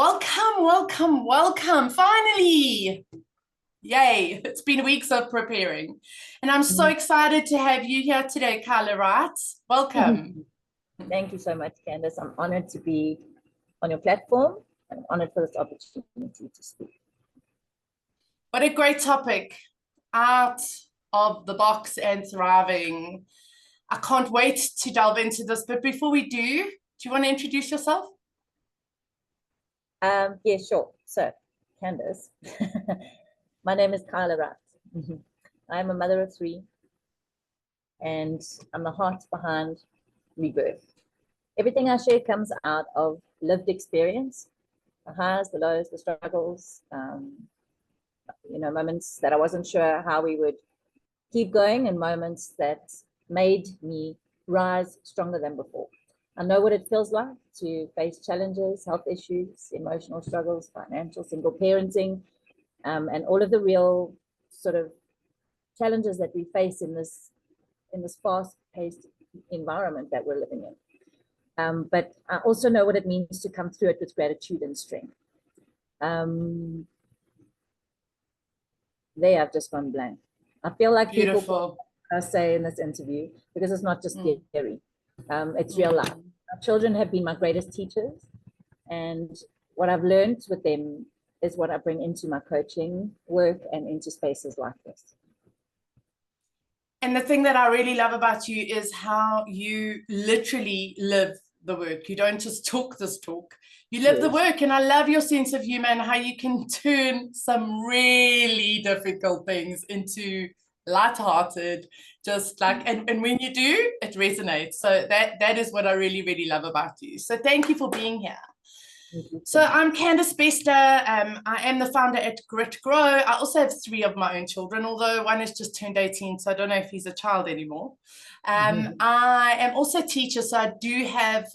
Welcome, welcome, welcome. Finally. Yay. It's been weeks of preparing. And I'm so Mhm. excited to have you here today, Keilah, right? Welcome. Thank you so much, Candace. I'm honored to be on your platform and I'm honored for this opportunity to speak. What a great topic. Out of the box and thriving. I can't wait to delve into this. But before we do you want to introduce yourself? Yeah, sure. So, Candace, my name is Keilah Wright. I'm a mother of three, and I'm the heart behind rebirth. Everything I share comes out of lived experience, the highs, the lows, the struggles, moments that I wasn't sure how we would keep going, and moments that made me rise stronger than before. I know what it feels like to face challenges, health issues, emotional struggles, financial, single parenting, and all of the real sort of challenges that we face in this fast-paced environment that we're living in. But I also know what it means to come through it with gratitude and strength. I've just gone blank. I feel like people Beautiful. say in this interview, because it's not just theory, it's real life. Our children have been my greatest teachers, and what I've learned with them is what I bring into my coaching work and into spaces like this. And the thing that I really love about you is how you literally live the work. You don't just talk this talk, you live the work. And I love your sense of humor and how you can turn some really difficult things into lighthearted, just like, and when you do, it resonates. So that is what I really, really love about you. So thank you for being here. So I'm Candace Bester. I am the founder at Grit Grow. I also have three of my own children, although one has just turned 18, so I don't know if he's a child anymore. I am also a teacher, so I do have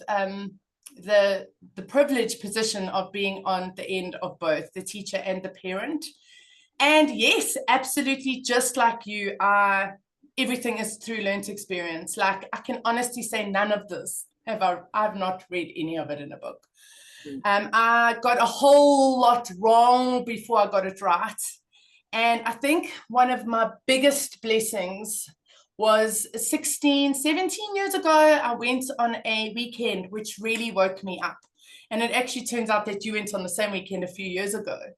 the privileged position of being on the end of both the teacher and the parent. And yes, absolutely, just like you, everything is through learned experience. Like I can honestly say none of this I've not read any of it in a book. I got a whole lot wrong before I got it right. And I think one of my biggest blessings was 16, 17 years ago, I went on a weekend, which really woke me up. And it actually turns out that you went on the same weekend a few years ago.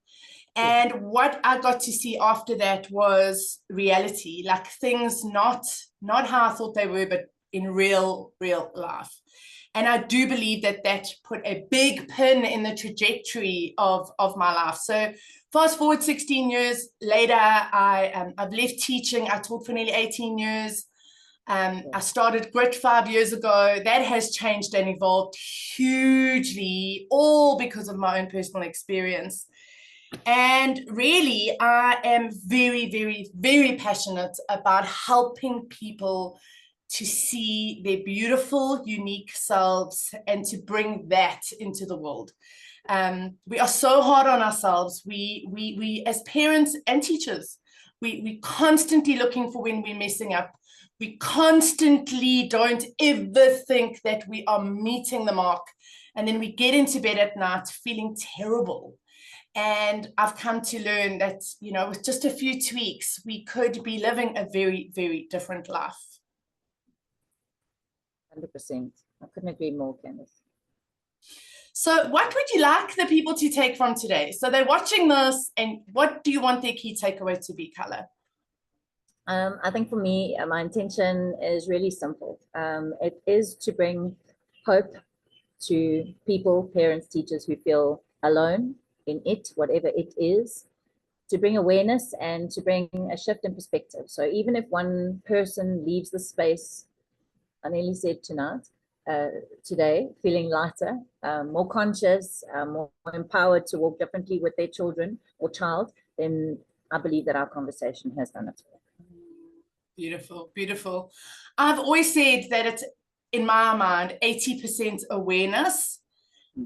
And what I got to see after that was reality, like things not how I thought they were, but in real life. And I do believe that put a big pin in the trajectory of my life. So fast forward 16 years later, I've left teaching. I taught for nearly 18 years. I started Grit 5 years ago. That has changed and evolved hugely, all because of my own personal experience. And really, I am very, very, very passionate about helping people to see their beautiful, unique selves and to bring that into the world. We are so hard on ourselves. We as parents and teachers, we constantly looking for when we're messing up. We constantly don't ever think that we are meeting the mark. And then we get into bed at night feeling terrible. And I've come to learn that, with just a few tweaks, we could be living a very, very different life. 100%. I couldn't agree more, Candace. So what would you like the people to take from today? So they're watching this, and what do you want their key takeaway to be, Keilah? I think for me, my intention is really simple. It is to bring hope to people, parents, teachers who feel alone in it, whatever it is, to bring awareness and to bring a shift in perspective. So even if one person leaves the space, I nearly said today, feeling lighter, more conscious, more empowered to walk differently with their children or child, then I believe that our conversation has done its work. Beautiful, beautiful. I've always said that it's, in my mind, 80% awareness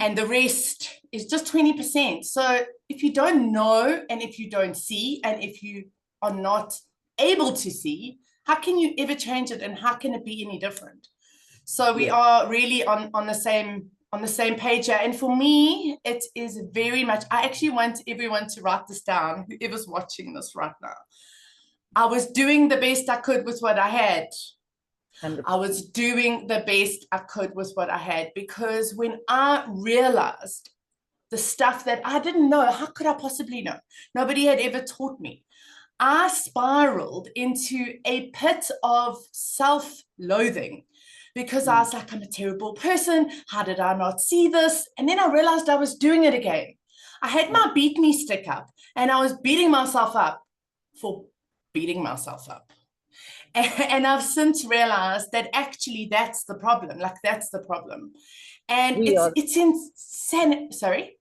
and the rest is just 20%. So if you don't know, and if you don't see, and if you are not able to see, how can you ever change it, and how can it be any different? So we are really on the on the same page here. And for me, it is very much, I actually want everyone to write this down, whoever's watching this right now. I was doing the best I could with what I had. 100%. I was doing the best I could with what I had, because when I realized the stuff that I didn't know, how could I possibly know? Nobody had ever taught me. I spiraled into a pit of self-loathing, because I was like, I'm a terrible person. How did I not see this? And then I realized I was doing it again. I had my beat me stick up, and I was beating myself up for beating myself up. And I've since realized that actually that's the problem. Like, that's the problem. And it's insane. Sorry?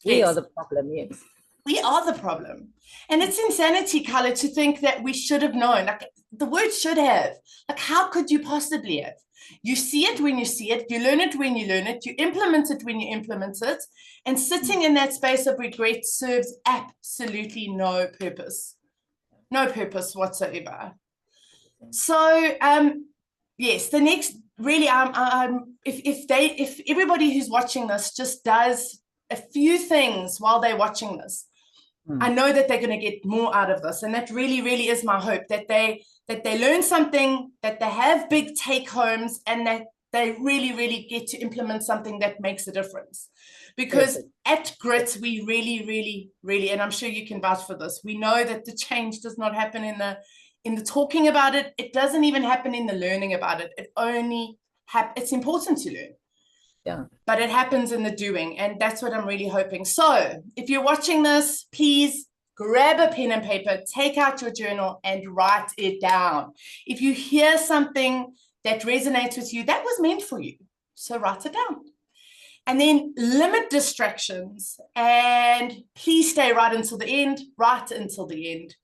We are the problem, yes. We are the problem. And it's insanity, Keilah, to think that we should have known. Like, the word should have. Like, how could you possibly have? You see it when you see it. You learn it when you learn it. You implement it when you implement it. And sitting in that space of regret serves absolutely no purpose. No purpose whatsoever. So, yes, the next, really, if everybody who's watching this just does a few things while they're watching this, I know that they're going to get more out of this. And that really, really is my hope, that they learn something, that they have big take homes, and that they really, really get to implement something that makes a difference. Because at Grit, we really, really, really, and I'm sure you can vouch for this, we know that the change does not happen in the talking about it. It doesn't even happen in the learning about it. It only it's important to learn. Yeah. But it happens in the doing, and that's what I'm really hoping. So if you're watching this, please grab a pen and paper, take out your journal, and write it down. If you hear something that resonates with you, that was meant for you. So write it down. And then limit distractions, and please stay right until the end, right until the end.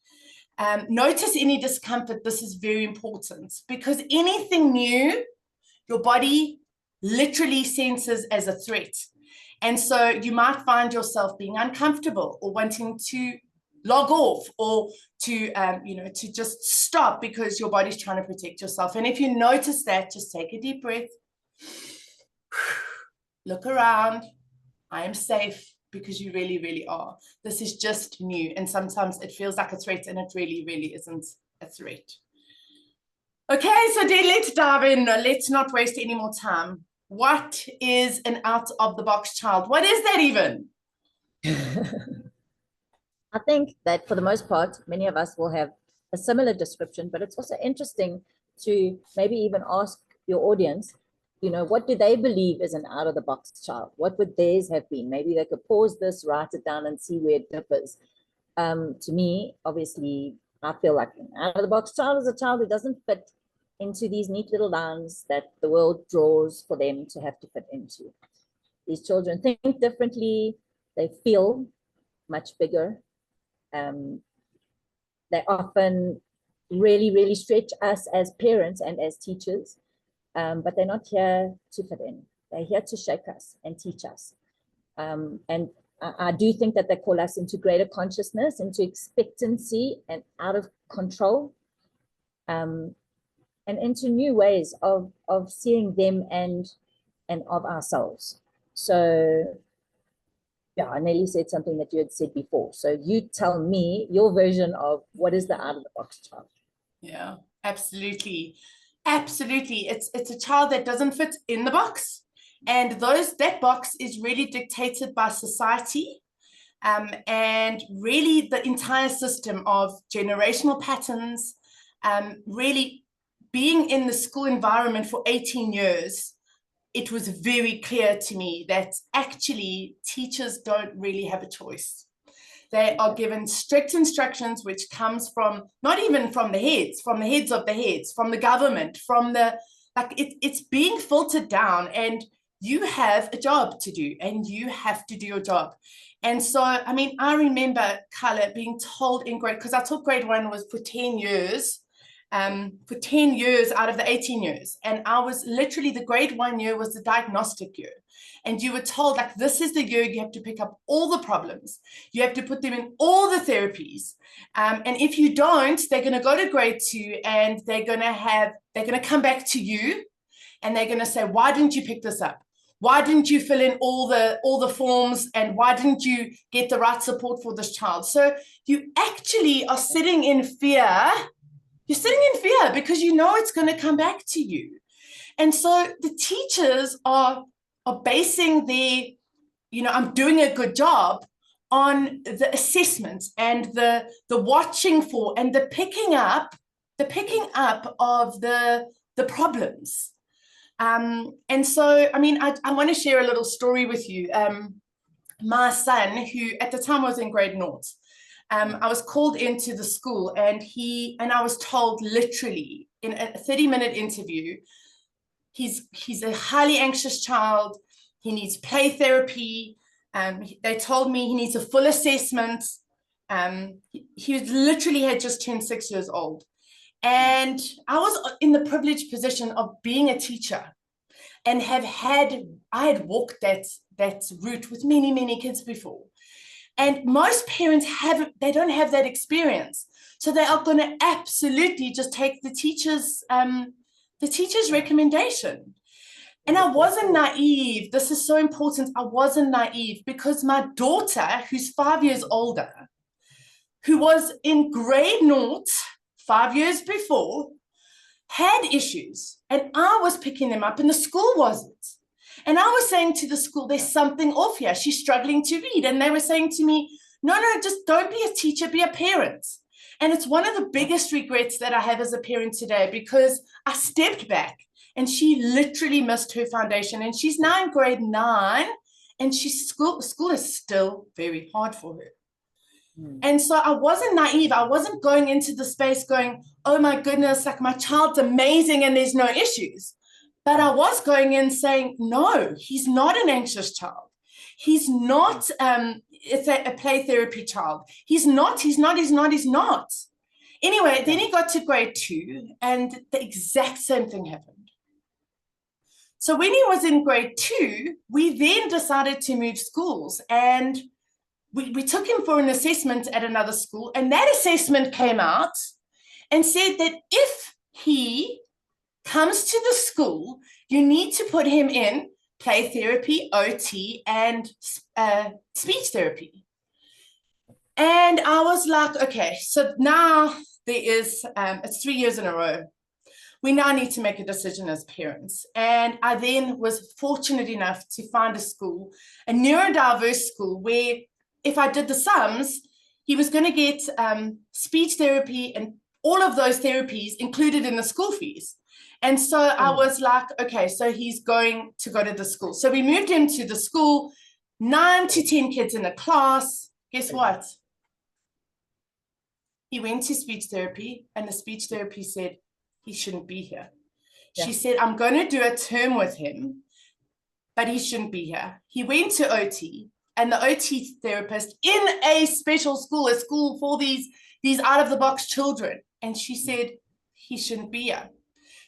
Notice any discomfort. This is very important, because anything new, your body literally senses as a threat. And so you might find yourself being uncomfortable, or wanting to log off, or to to just stop, because your body's trying to protect yourself. And if you notice that, just take a deep breath, look around. I am safe, because you really, really are. This is just new, and sometimes it feels like a threat, and it really, really isn't a threat. Okay, so then let's dive in. Let's not waste any more time. What is an out-of-the-box child? What is that even? I think that for the most part, many of us will have a similar description, but it's also interesting to maybe even ask your audience, what do they believe is an out-of-the-box child? What would theirs have been? Maybe they could pause this, write it down, and see where it differs. To me, obviously, I feel like an out-of-the-box child is a child who doesn't fit into these neat little lines that the world draws for them to have to fit into. These children think differently. They feel much bigger. They often really, really stretch us as parents and as teachers, but they're not here to fit in. They're here to shake us and teach us. And I do think that they call us into greater consciousness, into expectancy, and out of control, and into new ways of seeing them and of ourselves. So yeah, Nelly said something that you had said before. So you tell me your version of what is the out-of-the-box child. Yeah, absolutely. Absolutely. It's a child that doesn't fit in the box. And that box is really dictated by society, and really the entire system of generational patterns. Really being in the school environment for 18 years, it was very clear to me that actually teachers don't really have a choice. They are given strict instructions, which comes from, not even from the heads of the heads, from the government, it's being filtered down, and you have a job to do, and you have to do your job. And so, I mean, I remember, Keilah, being told in grade, because I took grade 1 was for 10 years, out of the 18 years. And I was literally, the grade 1 year was the diagnostic year. And you were told, like, this is the year you have to pick up all the problems. You have to put them in all the therapies. And if you don't, they're going to go to grade 2, and they're going to come back to you, and they're going to say, why didn't you pick this up? Why didn't you fill in all the forms? And why didn't you get the right support for this child? So you actually are sitting in fear. You're sitting in fear because you know it's going to come back to you. And so the teachers are basing their, I'm doing a good job on the assessments and the watching for and the picking up of the problems. And so, I mean, I want to share a little story with you. My son, who at the time was in grade 0, I was called into the school, and I was told literally in a 30-minute interview, he's a highly anxious child. He needs play therapy. They told me he needs a full assessment. He literally had just turned 6 years old. And I was in the privileged position of being a teacher and I had walked that route with many, many kids before. And most parents they don't have that experience. So they are going to absolutely just take the teacher's recommendation. And I wasn't naive. This is so important. I wasn't naive because my daughter, who's 5 years older, who was in grade 0 5 years before, had issues, and I was picking them up and the school wasn't. And I was saying to the school, there's something off here. She's struggling to read. And they were saying to me, no, just don't be a teacher, be a parent. And it's one of the biggest regrets that I have as a parent today, because I stepped back and she literally missed her foundation. And she's now in grade 9, and school is still very hard for her. And so I wasn't naive. I wasn't going into the space going, oh my goodness, like my child's amazing and there's no issues. But I was going in saying, no, he's not an anxious child. He's not it's a play therapy child. He's not. Anyway, then he got to grade 2 and the exact same thing happened. So when he was in grade 2, we then decided to move schools, and we took him for an assessment at another school, and that assessment came out and said that if he comes to the school, you need to put him in play therapy, OT, and speech therapy. And I was like, okay, so now there is, it's 3 years in a row. We now need to make a decision as parents. And I then was fortunate enough to find a school, a neurodiverse school, where if I did the sums, he was going to get speech therapy and all of those therapies included in the school fees. And so I was like, okay, so he's going to go to the school. So we moved him to the school, 9 to 10 kids in a class. Guess what? He went to speech therapy, and the speech therapy said he shouldn't be here. Yeah. She said, I'm going to do a term with him, but he shouldn't be here. He went to OT, and the OT therapist in a special school, a school for these out-of-the-box children, and she said, he shouldn't be here.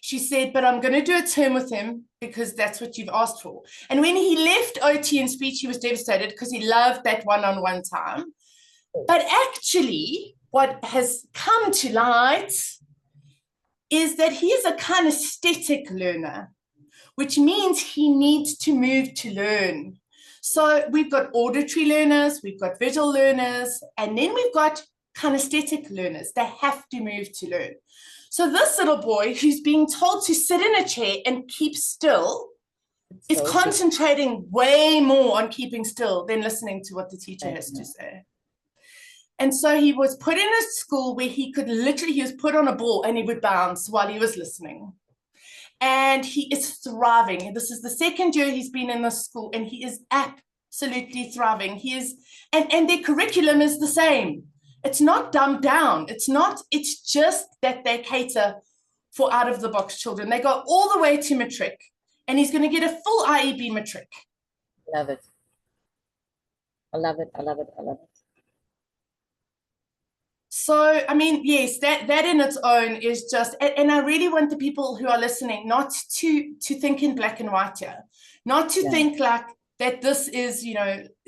She said, but I'm going to do a term with him because that's what you've asked for. And when he left OT and speech, he was devastated because he loved that one-on-one time. But actually, what has come to light is that he is a kinesthetic learner, which means he needs to move to learn. So we've got auditory learners, we've got visual learners, and then we've got kinesthetic learners. They have to move to learn. So this little boy who's being told to sit in a chair and keep still is concentrating way more on keeping still than listening to what the teacher has to say. And so he was put in a school where he was put on a ball and he would bounce while he was listening. And he is thriving. This is the 2nd year he's been in this school, and he is absolutely thriving. And their curriculum is the same. It's not dumbed down. It's just that they cater for out-of-the-box children. They go all the way to matric, and he's going to get a full IEB matric. Love it. I love it. I love it. I love it. So, I mean, yes, that in its own is just, and I really want the people who are listening not to think in black and white here, not to think like that this is,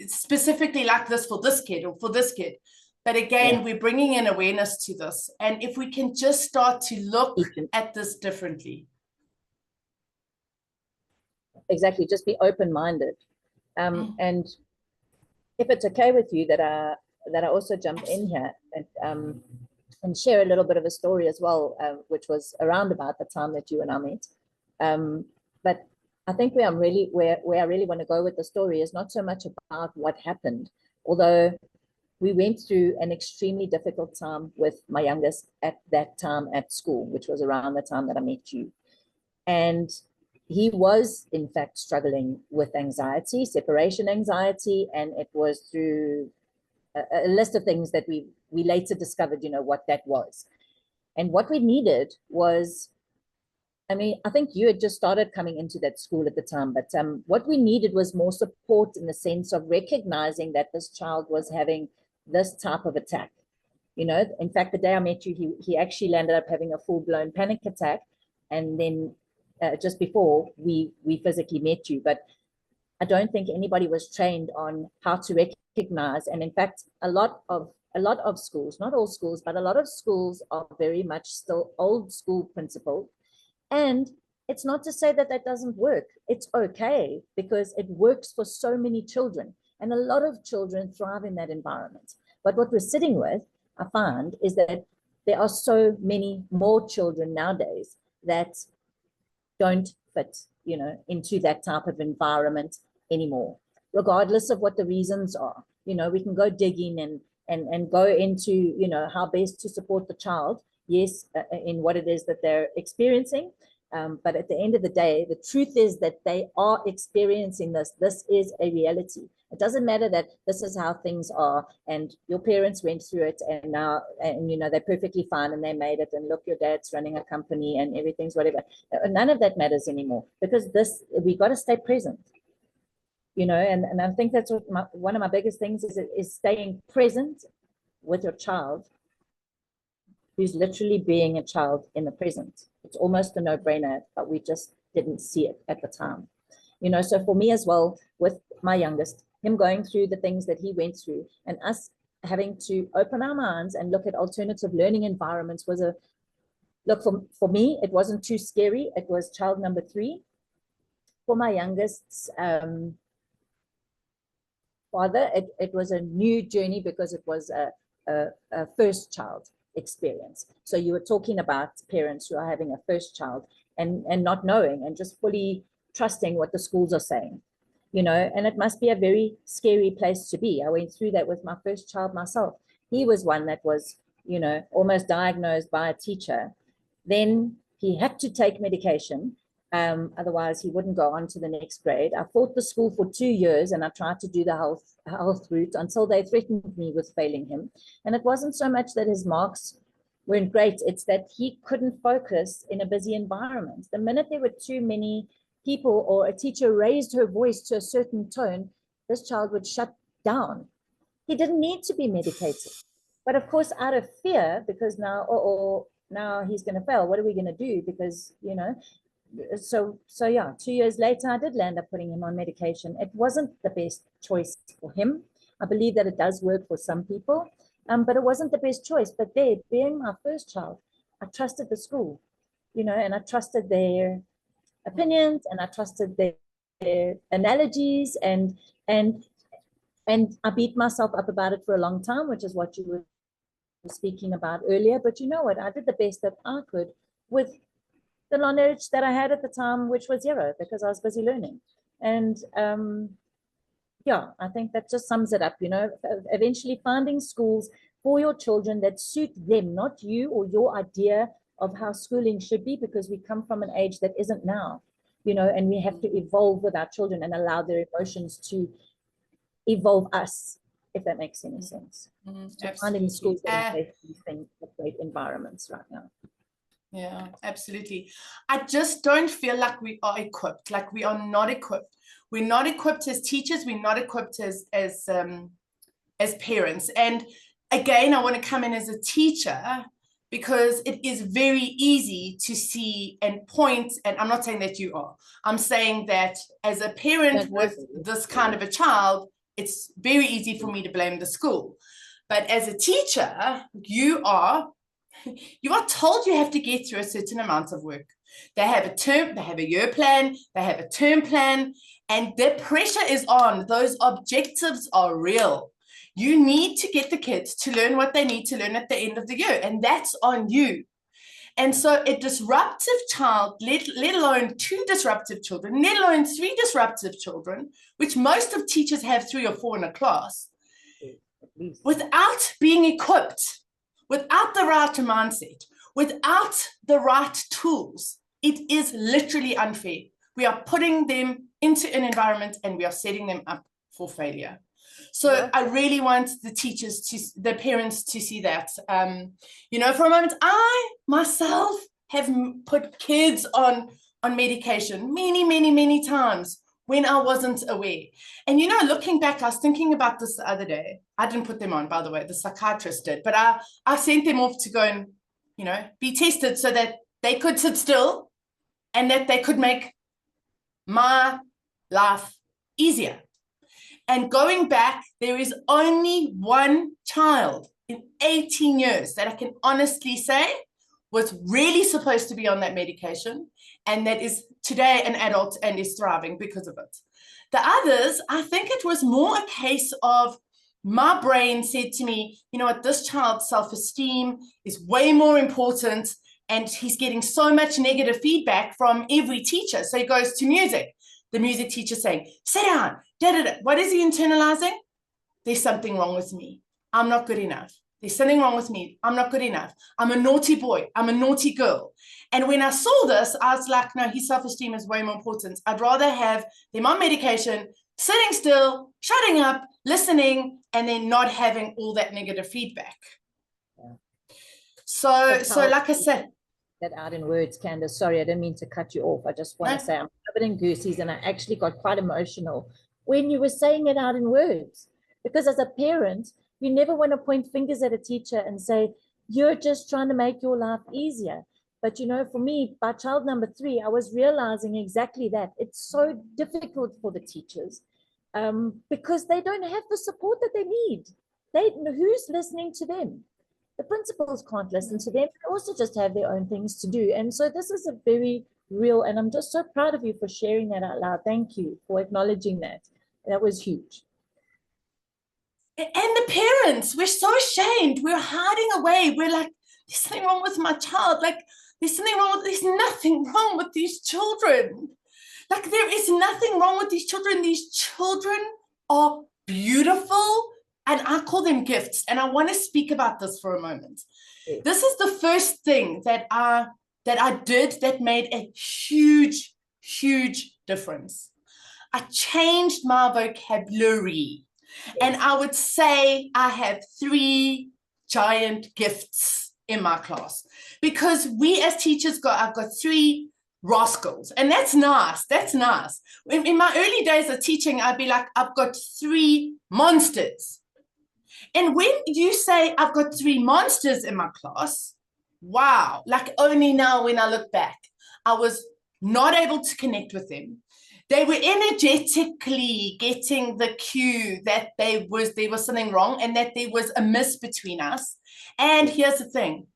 specifically like this for this kid or for this kid. But again, we're bringing in awareness to this. And if we can just start to look at this differently. exactly, just be open-minded. And if it's okay with you that I also jump in here and share a little bit of a story as well, which was around about the time that you and I met. But I think where I really want to go with the story is not so much about what happened, although we went through an extremely difficult time with my youngest at that time at school, which was around the time that I met you. And he was, in fact, struggling with anxiety, separation anxiety, and it was through a list of things that we later discovered, what that was. And what we needed was, I mean, I think you had just started coming into that school at the time, but what we needed was more support in the sense of recognizing that this child was having this type of attack. In fact, the day I met you, he actually landed up having a full-blown panic attack. And then just before we physically met you, but I don't think anybody was trained on how to recognize. And in fact, a lot of schools, not all schools, but a lot of schools are very much still old school principles. And it's not to say that that doesn't work. It's okay, because it works for so many children, and a lot of children thrive in that environment. But what we're sitting with, I find, is that there are so many more children nowadays that don't fit, into that type of environment anymore, regardless of what the reasons are. We can go digging and go into, how best to support the child, yes, in what it is that they're experiencing. But at the end of the day, the truth is that they are experiencing this. This is a reality. It doesn't matter that this is how things are, and your parents went through it, and now, they're perfectly fine and they made it. And look, your dad's running a company and everything's whatever. None of that matters anymore, because we got to stay present. And I think that's what one of my biggest things is staying present with your child, who's literally being a child in the present. It's almost a no-brainer, but we just didn't see it at the time. So for me as well, with my youngest, him going through the things that he went through, and us having to open our minds and look at alternative learning environments was for me, it wasn't too scary. It was child number 3. For my youngest's father, it was a new journey, because it was a first child experience. So you were talking about parents who are having a first child and not knowing and just fully trusting what the schools are saying, and it must be a very scary place to be. I went through that with my first child myself. He was one that was, almost diagnosed by a teacher. Then he had to take medication. Otherwise he wouldn't go on to the next grade. I fought the school for 2 years, and I tried to do the health route until they threatened me with failing him. And it wasn't so much that his marks weren't great, it's that he couldn't focus in a busy environment. The minute there were too many people, or a teacher raised her voice to a certain tone, this child would shut down. He didn't need to be medicated, but of course, out of fear, because now he's going to fail. What are we going to do? Because, so yeah, 2 years later, I did land up putting him on medication. It wasn't the best choice for him. I believe that it does work for some people, but it wasn't the best choice. But there, being my first child, I trusted the school, and I trusted their opinions, and I trusted their analogies, and I beat myself up about it for a long time, which is what you were speaking about earlier. But you know what? I did the best that I could with the knowledge that I had at the time, which was 0, because I was busy learning. And yeah, I think that just sums it up, eventually finding schools for your children that suit them, not you or your idea of how schooling should be, because we come from an age that isn't now, and we have to evolve with our children and allow their emotions to evolve us, if that makes any sense. So finding schools that are great environments right now. Yeah, absolutely. I just don't feel like we are equipped, like we are not equipped. We're not equipped as teachers. We're not equipped as parents. And again, I want to come in as a teacher, because it is very easy to see and point, and I'm not saying that you are. I'm saying that as a parent with this kind of a child, it's very easy for me to blame the school. But as a teacher, you are told you have to get through a certain amount of work. They have a term, they have a year plan, they have a term plan, and the pressure is on. Those objectives are real. You need to get the kids to learn what they need to learn at the end of the year, and that's on you. And so a disruptive child, let alone 2 disruptive children, let alone 3 disruptive children, which most of teachers have 3 or 4 in a class, without being equipped, without the right mindset, without the right tools, it is literally unfair. We are putting them into an environment and we are setting them up for failure. So I really want the parents to see that. You know, for a moment, I myself have put kids on medication many times when I wasn't aware. And, you know, looking back, I was thinking about this the other day. I didn't put them on, by the way, the psychiatrist did, but I sent them off to go and, you know, be tested so that they could sit still and that they could make my life easier. And going back, there is only one child in 18 years that I can honestly say was really supposed to be on that medication and that is today an adult and is thriving because of it. The others, I think it was more a case of my brain said to me, you know what, this child's self-esteem is way more important and he's getting so much negative feedback from every teacher. So he goes to music. The music teacher saying, sit down, da-da-da. What is he internalizing? There's something wrong with me. I'm not good enough. There's something wrong with me. I'm not good enough. I'm a naughty boy. I'm a naughty girl. And when I saw this, I was like, no, his self-esteem is way more important. I'd rather have them on medication, sitting still, shutting up, listening, and then not having all that negative feedback. Yeah. So like I said, that out in words, Candace. Sorry, I didn't mean to cut you off. I just want to say I'm covered in goosies and I actually got quite emotional when you were saying it out in words. Because as a parent, you never want to point fingers at a teacher and say, you're just trying to make your life easier. But, you know, for me, by child number 3, I was realizing exactly that. It's so difficult for the teachers because they don't have the support that they need. Who's listening to them? The principals can't listen to them. They also just have their own things to do. And so this is a very real, and I'm just so proud of you for sharing that out loud. Thank you for acknowledging that. That was huge. And the parents, we're so ashamed. We're hiding away. We're like, there's something wrong with my child. Like, there's nothing wrong with these children. Like, there is nothing wrong with these children. These children are beautiful. And I call them gifts. And I want to speak about this for a moment. This is the first thing that I did that made a huge, huge difference. I changed my vocabulary. And I would say I have 3 giant gifts in my class. Because we as teachers I've got 3 rascals. And that's nice. That's nice. In my early days of teaching, I'd be like, I've got 3 monsters. And when you say I've got 3 monsters in my class, wow, like only now when I look back, I was not able to connect with them. They were energetically getting the cue that there was something wrong and that there was a miss between us. And here's the thing,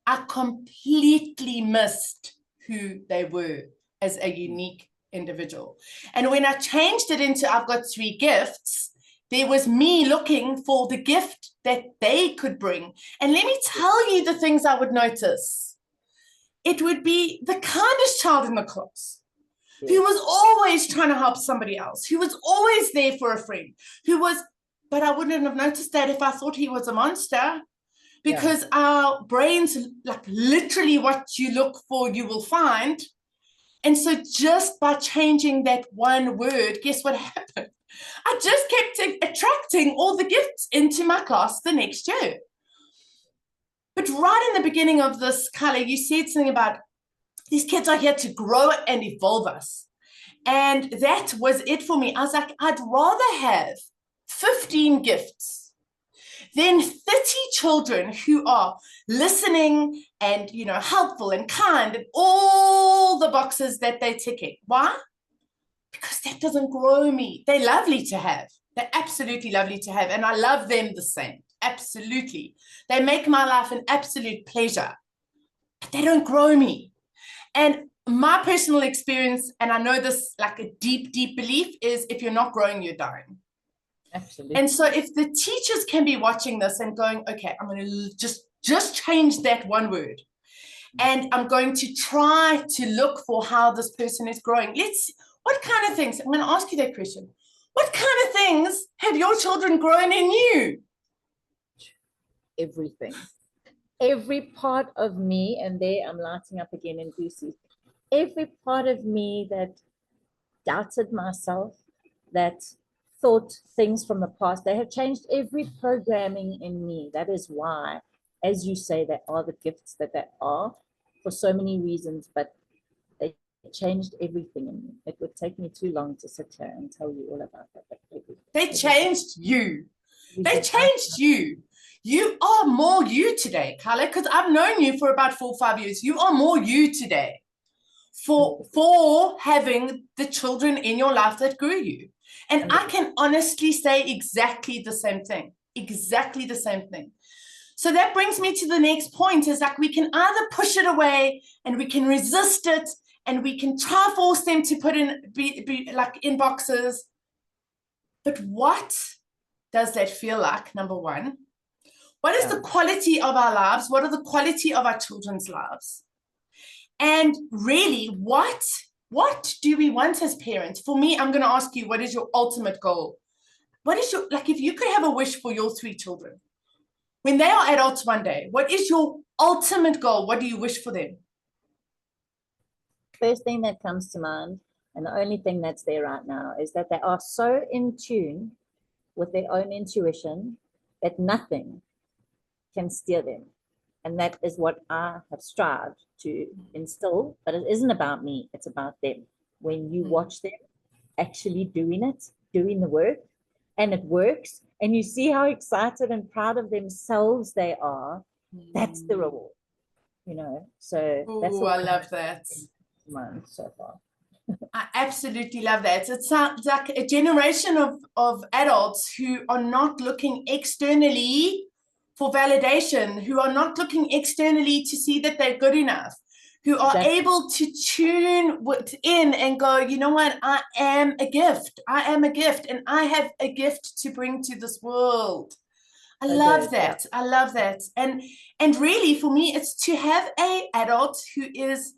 I completely missed who they were as a unique individual. And when I changed it into I've got 3 gifts, there was me looking for the gift that they could bring. And let me tell you the things I would notice. It would be the kindest child in the class, who was always trying to help somebody else, who was always there for a friend, but I wouldn't have noticed that if I thought he was a monster, because our brains, like literally what you look for, you will find. And so just by changing that one word, guess what happened? I just kept attracting all the gifts into my class the next year. But right in the beginning of this, Keilah, you said something about these kids are here to grow and evolve us. And that was it for me. I was like, I'd rather have 15 gifts than 30 children who are listening and, you know, helpful and kind and all the boxes that they're ticking. Why? Because that doesn't grow me. They're lovely to have. They're absolutely lovely to have. And I love them the same. Absolutely. They make my life an absolute pleasure. But they don't grow me. And my personal experience, and I know this like a deep, deep belief, is if you're not growing, you're dying. Absolutely. And so if the teachers can be watching this and going, okay, I'm going to just change that one word. And I'm going to try to look for how this person is growing. What kind of things? I'm going to ask you that question. What kind of things have your children grown in you? Everything. Every part of me, and there I'm lighting up again in Goosey. Every part of me that doubted myself, that thought things from the past, they have changed every programming in me. That is why, as you say, they are the gifts that they are for so many reasons, but they changed everything in me. It would take me too long to sit here and tell you all about that. But they changed you. They changed you. You are more you today, Keilah, because I've known you for about 4 or 5 years. You are more you today for having the children in your life that grew you. And I can honestly say exactly the same thing. Exactly the same thing. So that brings me to the next point, is like we can either push it away and we can resist it and we can try force them to put be like in boxes. But what does that feel like, number one? What is the quality of our lives? What are the quality of our children's lives? And really, what do we want as parents? For me, I'm going to ask you, what is your ultimate goal? What is your, like, if you could have a wish for your 3 children, when they are adults one day, what is your ultimate goal? What do you wish for them? First thing that comes to mind, and the only thing that's there right now, is that they are so in tune with their own intuition that nothing can steer them. And that is what I have strived to instill. But it isn't about me, it's about them. When you watch them actually doing it, doing the work, and it works, and you see how excited and proud of themselves they are, that's the reward, you know. So that's what I love that. So far. I absolutely love that. It sounds like a generation of adults who are not looking externally for validation, who are not looking externally to see that they're good enough, who are able to tune within and go, you know what, I am a gift. I am a gift, and I have a gift to bring to this world. I love that. I love that. And really, for me, it's to have an adult who is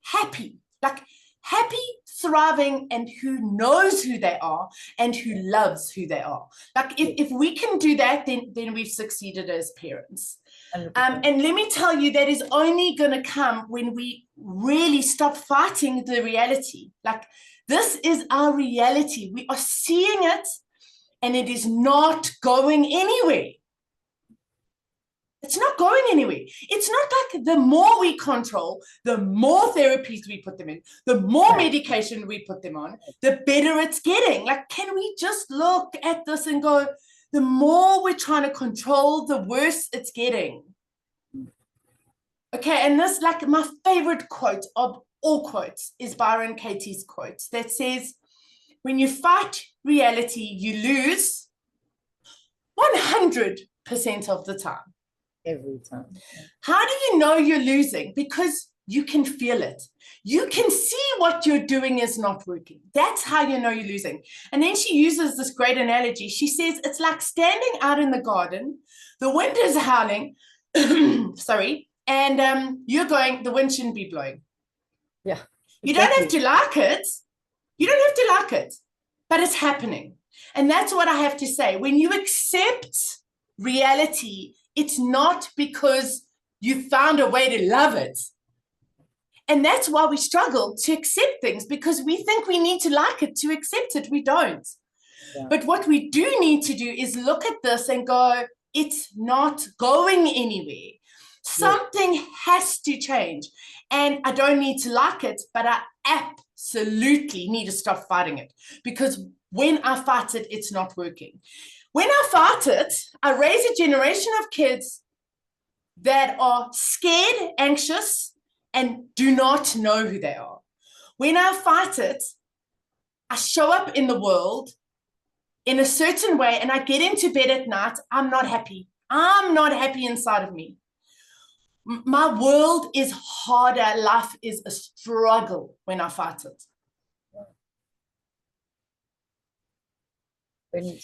happy, like happy, thriving, and who knows who they are and who loves who they are. Like if we can do that, then we've succeeded as parents. And let me tell you, that is only going to come when we really stop fighting the reality. Like, this is our reality. We are seeing it, and it is not going anywhere. It's not going anywhere. It's not like the more we control, the more therapies we put them in, the more medication we put them on, the better it's getting. Like, can we just look at this and go, the more we're trying to control, the worse it's getting. Okay, and this, like, my favorite quote of all quotes is Byron Katie's quote that says, when you fight reality, you lose 100% of the time. Every time. How do you know you're losing? Because you can feel it. You can see what you're doing is not working. That's how you know you're losing. And then she uses this great analogy. She says it's like standing out in the garden, the wind is howling, sorry, and you're going, the wind shouldn't be blowing. Yeah. You don't have to like it. You don't have to like it, but it's happening. And that's what I have to say. When you accept reality, it's not because you found a way to love it. And that's why we struggle to accept things, because we think we need to like it to accept it. We don't. Yeah. But what we do need to do is look at this and go, it's not going anywhere. Something has to change. And I don't need to like it, but I absolutely need to stop fighting it. Because when I fight it, it's not working. When I fight it, I raise a generation of kids that are scared, anxious, and do not know who they are. When I fight it, I show up in the world in a certain way, and I get into bed at night, I'm not happy. I'm not happy inside of me. My world is harder. Life is a struggle when I fight it. When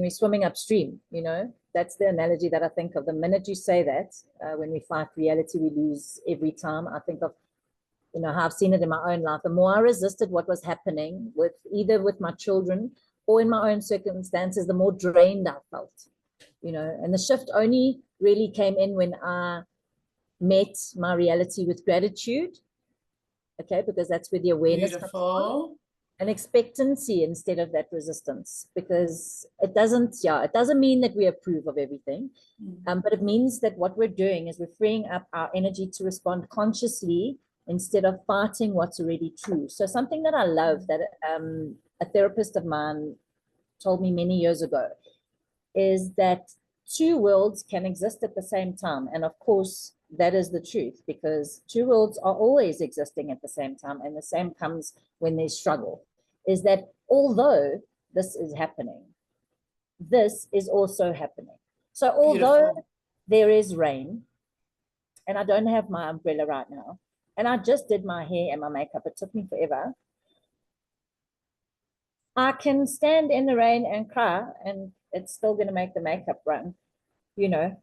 we're swimming upstream, you know, that's the analogy that I think of. The minute you say that, when we fight reality, we lose every time. I think of, you know, how I've seen it in my own life. The more I resisted what was happening with either with my children or in my own circumstances, the more drained I felt, you know. And the shift only really came in when I met my reality with gratitude. Okay, because that's where the awareness comes from. An expectancy instead of that resistance, because it doesn't mean that we approve of everything, but it means that what we're doing is we're freeing up our energy to respond consciously instead of fighting what's already true. So something that I love that a therapist of mine told me many years ago is that two worlds can exist at the same time. And of course, that is the truth, because two worlds are always existing at the same time, and the same comes when there's struggle. Is that although this is happening, this is also happening. So although there is rain, and I don't have my umbrella right now, and I just did my hair and my makeup, it took me forever, I can stand in the rain and cry, and it's still going to make the makeup run. You know,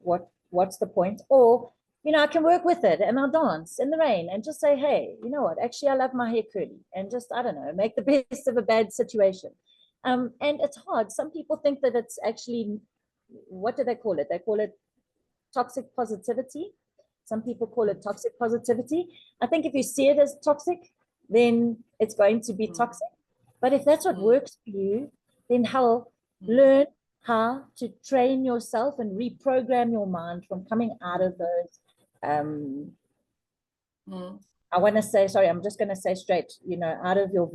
what's the point? Or, you know, I can work with it and I'll dance in the rain and just say, hey, you know what, actually I love my hair curly, and just, I don't know, make the best of a bad situation. And it's hard. Some people think that it's actually, what do they call it? They call it toxic positivity. Some people call it toxic positivity. I think if you see it as toxic, then it's going to be toxic. But if that's what works for you, then learn how to train yourself and reprogram your mind from coming out of those. I want to say, sorry, I'm just going to say straight, you know, out of your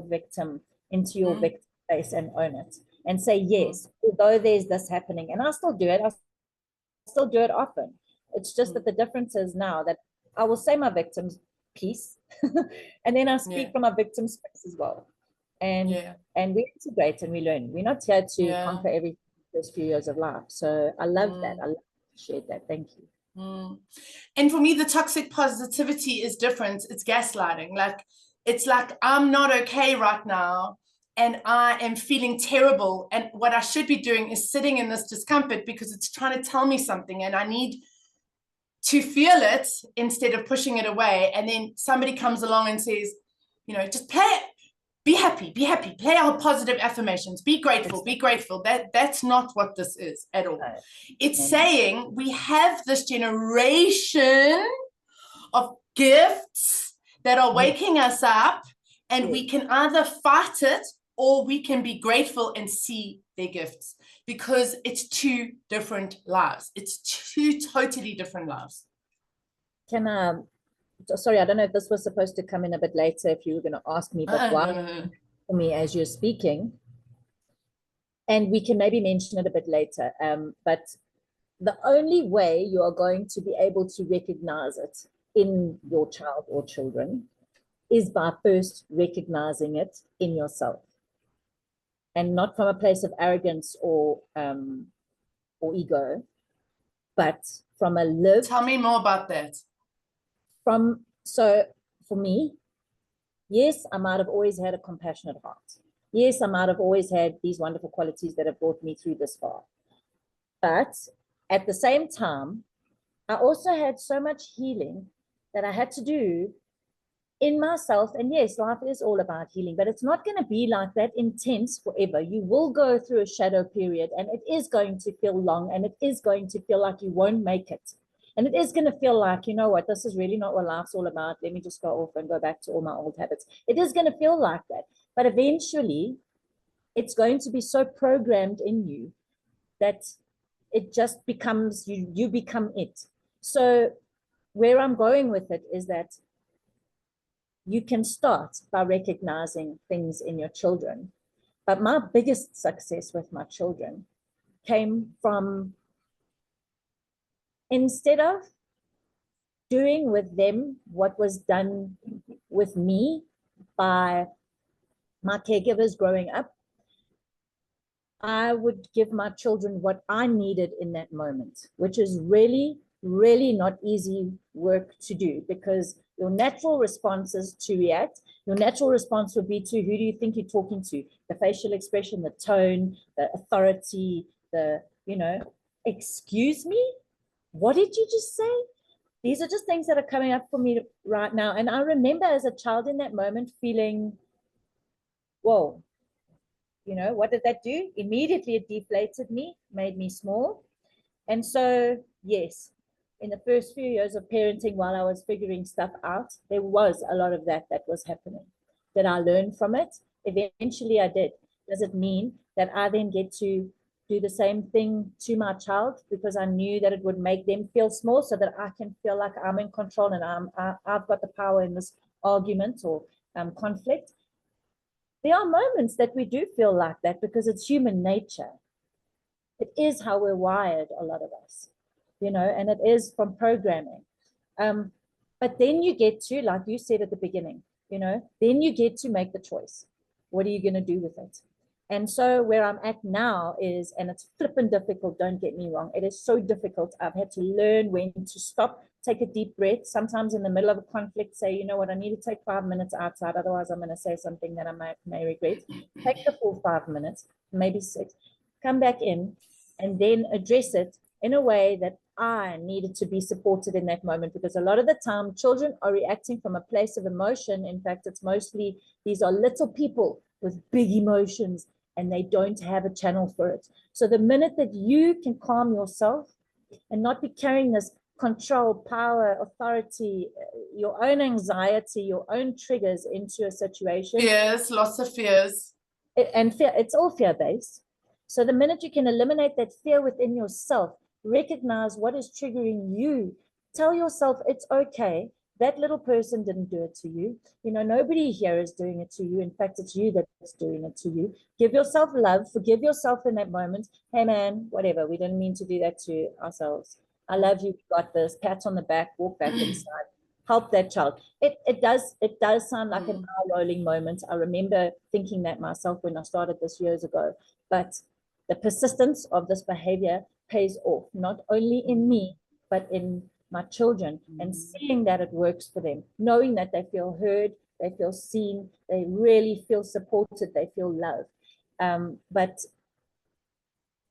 victim into your victim space, and own it and say, yes, although there's this happening, and I still do it. I still do it often. It's just that the difference is now that I will say my victim's piece and then I speak from my victim space as well. And we integrate and we learn. We're not here to conquer every first few years of life. So I love that. I love to share that. Thank you. And for me, the toxic positivity is different. It's gaslighting. Like, it's like, I'm not okay right now, and I am feeling terrible. And what I should be doing is sitting in this discomfort because it's trying to tell me something, and I need to feel it instead of pushing it away. And then somebody comes along and says, you know, just play it. Be happy, play our positive affirmations, be grateful, be grateful. That's not what this is at all. It's saying we have this generation of gifts that are waking us up, and we can either fight it or we can be grateful and see their gifts, because it's two different lives. It's two totally different lives. Sorry, I don't know if this was supposed to come in a bit later, if you were going to ask me, but why for me as you're speaking, and we can maybe mention it a bit later, but the only way you are going to be able to recognize it in your child or children is by first recognizing it in yourself, and not from a place of arrogance or ego, but from a lived. Tell me more about that. So for me, yes, I might have always had a compassionate heart. Yes, I might have always had these wonderful qualities that have brought me through this far. But at the same time, I also had so much healing that I had to do in myself. And yes, life is all about healing, but it's not going to be like that intense forever. You will go through a shadow period, and it is going to feel long, and it is going to feel like you won't make it. And it is going to feel like, you know what, this is really not what life's all about. Let me just go off and go back to all my old habits. It is going to feel like that. But eventually, it's going to be so programmed in you that it just becomes, you become it. So where I'm going with it is that you can start by recognizing things in your children. But my biggest success with my children came from, instead of doing with them what was done with me by my caregivers growing up, I would give my children what I needed in that moment, which is really really not easy work to do, because your natural response is to react. Your natural response would be to, who do you think you're talking to? The facial expression, the tone, the authority, the, excuse me, what did you just say? These are just things that are coming up for me right now. And I remember as a child in that moment feeling, whoa, what did that do? Immediately it deflated me, made me small. And so, yes, in the first few years of parenting, while I was figuring stuff out, there was a lot of that was happening. Did I learn from it? Eventually I did. Does it mean that I then get to do the same thing to my child because I knew that it would make them feel small, so that I can feel like I'm in control and I've got the power in this argument or conflict? There are moments that we do feel like that because it's human nature. It is how we're wired, a lot of us, and it is from programming. But then you get to, like you said at the beginning, then you get to make the choice. What are you going to do with it? And so where I'm at now is, and it's flippin' difficult, don't get me wrong. It is so difficult. I've had to learn when to stop, take a deep breath. Sometimes in the middle of a conflict, say, you know what, I need to take 5 minutes outside. Otherwise, I'm going to say something that I may regret. Take the full 5 minutes, maybe 6. Come back in and then address it in a way that I needed to be supported in that moment, because a lot of the time children are reacting from a place of emotion. In fact, it's mostly, these are little people with big emotions and they don't have a channel for it. So the minute that you can calm yourself and not be carrying this control, power, authority, your own anxiety, your own triggers into a situation. Fears, lots of fears. And fear, it's all fear-based. So the minute you can eliminate that fear within yourself, recognize what is triggering you, tell yourself it's okay. That little person didn't do it to you. Nobody here is doing it to you. In fact, it's you that's doing it to you. Give yourself love, forgive yourself in that moment. Hey man, whatever, we didn't mean to do that to ourselves. I love you, we got this, pat on the back, walk back inside, help that child. It does sound like an eye-rolling moment. I remember thinking that myself when I started this years ago, but the persistence of this behavior pays off, not only in me, but in my children, and seeing that it works for them, knowing that they feel heard, they feel seen, they really feel supported, they feel loved. But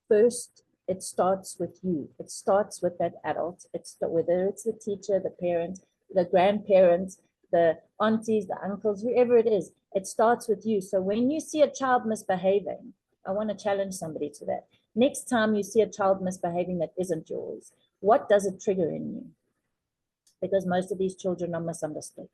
first, it starts with you. It starts with that adult. Whether it's the teacher, the parent, the grandparents, the aunties, the uncles, whoever it is, it starts with you. So when you see a child misbehaving, I want to challenge somebody to that. Next time you see a child misbehaving that isn't yours, what does it trigger in you? Because most of these children are misunderstood.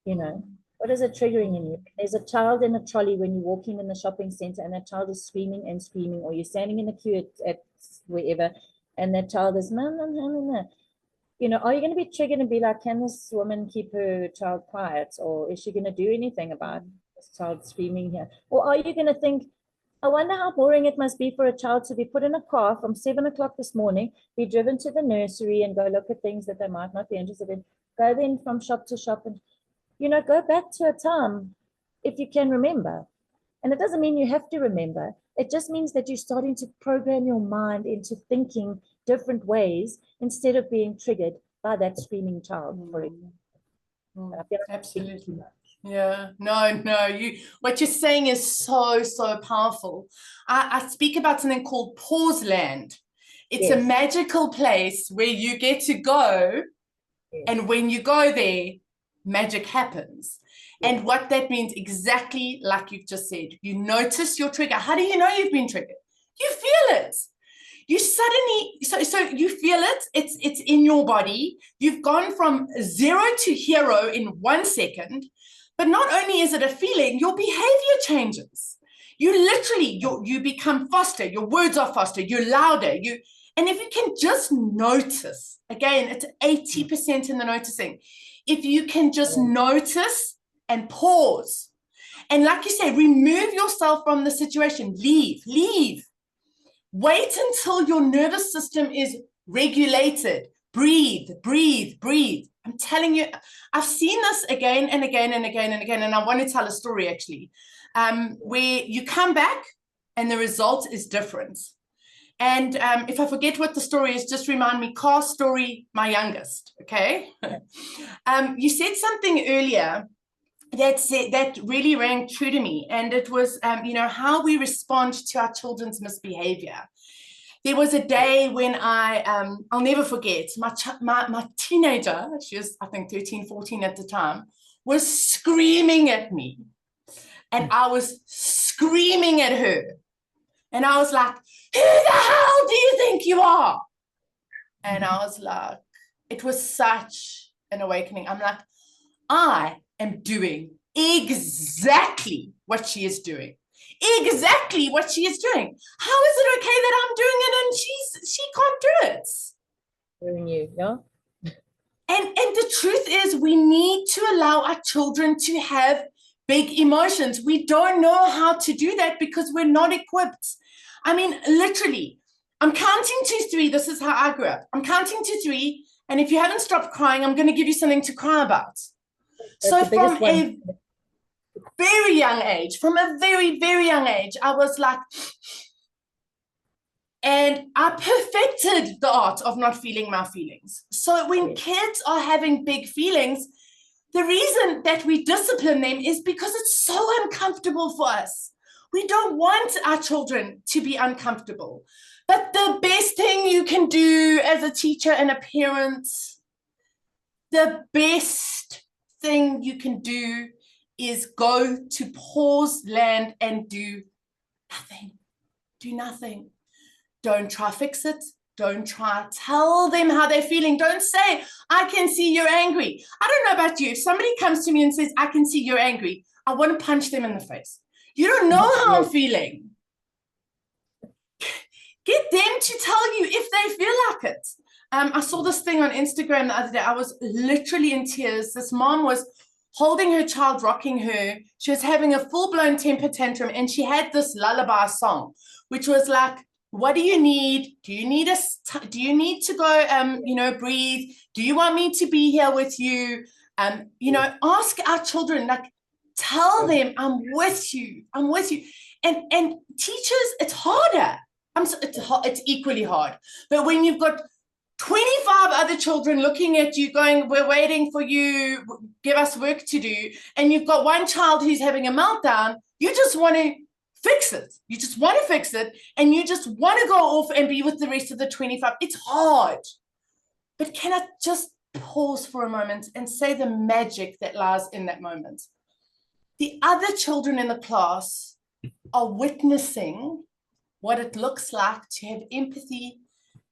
What is it triggering in you? There's a child in a trolley when you're walking in the shopping center and that child is screaming and screaming, or you're standing in a queue at wherever and that child is, no. Are you going to be triggered and be like, can this woman keep her child quiet? Or is she going to do anything about this child screaming here? Or are you going to think, I wonder how boring it must be for a child to be put in a car from 7 o'clock this morning, be driven to the nursery and go look at things that they might not be interested in, go then from shop to shop and, go back to a time if you can remember. And it doesn't mean you have to remember. It just means that you're starting to program your mind into thinking different ways instead of being triggered by that screaming child. Absolutely. Yeah, no, what you're saying is so powerful. I speak about something called pause land. It's a magical place where you get to go, and when you go there, magic happens. And what that means, exactly like you've just said, you notice your trigger. How do you know you've been triggered? You feel it. You suddenly, so you feel it, it's in your body. You've gone from 0 to hero in 1 second. But not only is it a feeling, your behavior changes. You literally, you become faster, your words are faster, you're louder. And if you can just notice, again, it's 80% in the noticing. If you can just notice and pause, and like you say, remove yourself from the situation, leave. Wait until your nervous system is regulated. Breathe. I'm telling you, I've seen this again and again and again and again, and I want to tell a story actually, where you come back and the result is different. And if I forget what the story is, just remind me. Car Story, my youngest, okay? You said something earlier that really rang true to me, and it was, how we respond to our children's misbehavior. There was a day when I'll never forget, my teenager, she was, I think, 13, 14 at the time, was screaming at me. And I was screaming at her. And I was like, who the hell do you think you are? And I was like, it was such an awakening. I'm like, I am doing exactly what she is doing. Exactly what she is doing. How is it okay that I'm doing it and she can't do it? Doing you, yeah. And the truth is, we need to allow our children to have big emotions. We don't know how to do that because we're not equipped. I mean, literally, I'm counting to 3. This is how I grew up. I'm counting to 3. And if you haven't stopped crying, I'm going to give you something to cry about. So from a very young age, I was like, and I perfected the art of not feeling my feelings. So when kids are having big feelings, the reason that we discipline them is because it's so uncomfortable for us. We don't want our children to be uncomfortable. But the best thing you can do as a teacher and a parent, the best thing you can do is go to pause, land, and do nothing. Do nothing. Don't try fix it. Don't try tell them how they're feeling. Don't say, I can see you're angry. I don't know about you. If somebody comes to me and says, I can see you're angry, I want to punch them in the face. You don't know how I'm feeling. Get them to tell you if they feel like it. I saw this thing on Instagram the other day. I was literally in tears. This mom was holding her child, rocking her. She was having a full-blown temper tantrum, and she had this lullaby song, which was like, what do you need? Do you need to go, breathe? Do you want me to be here with you? Ask our children, like, tell them, I'm with you. I'm with you. And teachers, it's harder. It's equally hard. But when you've got 25 other children looking at you going, we're waiting for you, give us work to do, and you've got one child who's having a meltdown, you just want to fix it. You just want to fix it, and you just want to go off and be with the rest of the 25. It's hard. But can I just pause for a moment and say the magic that lies in that moment? The other children in the class are witnessing what it looks like to have empathy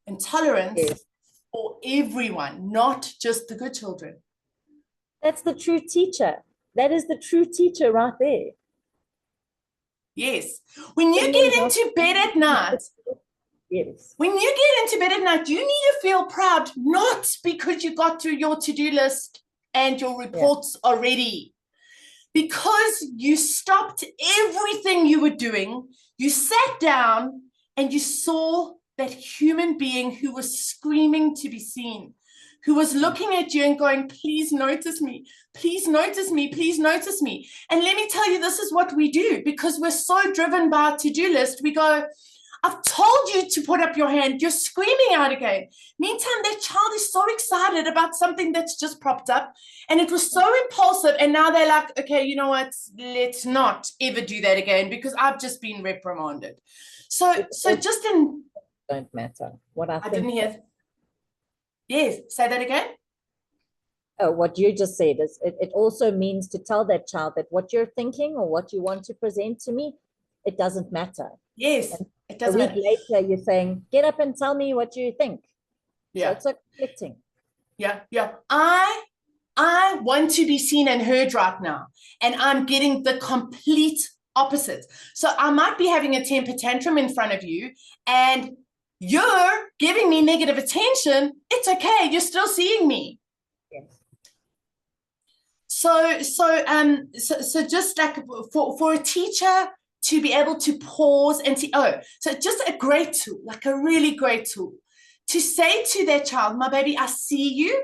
and tolerance for everyone, not just the good children. That's the true teacher. That is the true teacher right there. Yes. When you get into bed at night, you need to feel proud, not because you got through your to-do list and your reports are ready. Because you stopped everything you were doing, you sat down and you saw that human being who was screaming to be seen, who was looking at you and going, please notice me, please notice me, please notice me. And let me tell you, this is what we do, because we're so driven by our to-do list. We go, I've told you to put up your hand, you're screaming out again. Meantime, that child is so excited about something that's just propped up, and it was so impulsive, and now they're like, okay, you know what, let's not ever do that again because I've just been reprimanded. So just in... Don't matter. What I think didn't hear... Yes, say that again. Oh, what you just said is it also means to tell that child that what you're thinking or what you want to present to me, it doesn't matter. Yes, and it doesn't matter. A week later, you're saying, get up and tell me what you think. Yeah. So it's like conflicting. Yeah. I want to be seen and heard right now, and I'm getting the complete opposite. So I might be having a temper tantrum in front of you, and you're giving me negative attention. It's okay. You're still seeing me. Yes. So just like for a teacher to be able to pause and see, so just a great tool, like a really great tool, to say to their child, my baby, I see you.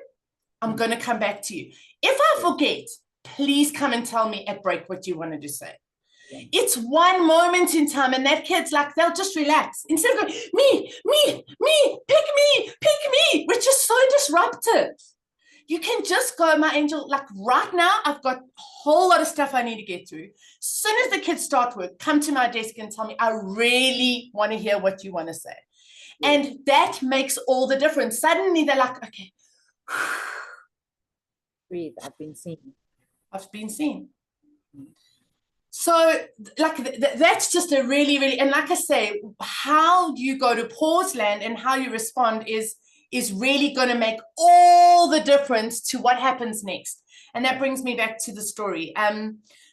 I'm going to come back to you. If I forget, please come and tell me at break what you wanted to say. It's one moment in time, and that kid's like, they'll just relax. Instead of going, me, pick me, which is so disruptive. You can just go, my angel, like right now, I've got a whole lot of stuff I need to get through. As soon as the kids start work, come to my desk and tell me, I really want to hear what you want to say. And that makes all the difference. Suddenly they're like, okay. Breathe, I've been seen. I've been seen. So like that's just a really, and like I say, how you go to pause land and how you respond is really going to make all the difference to what happens next. And that brings me back to the story.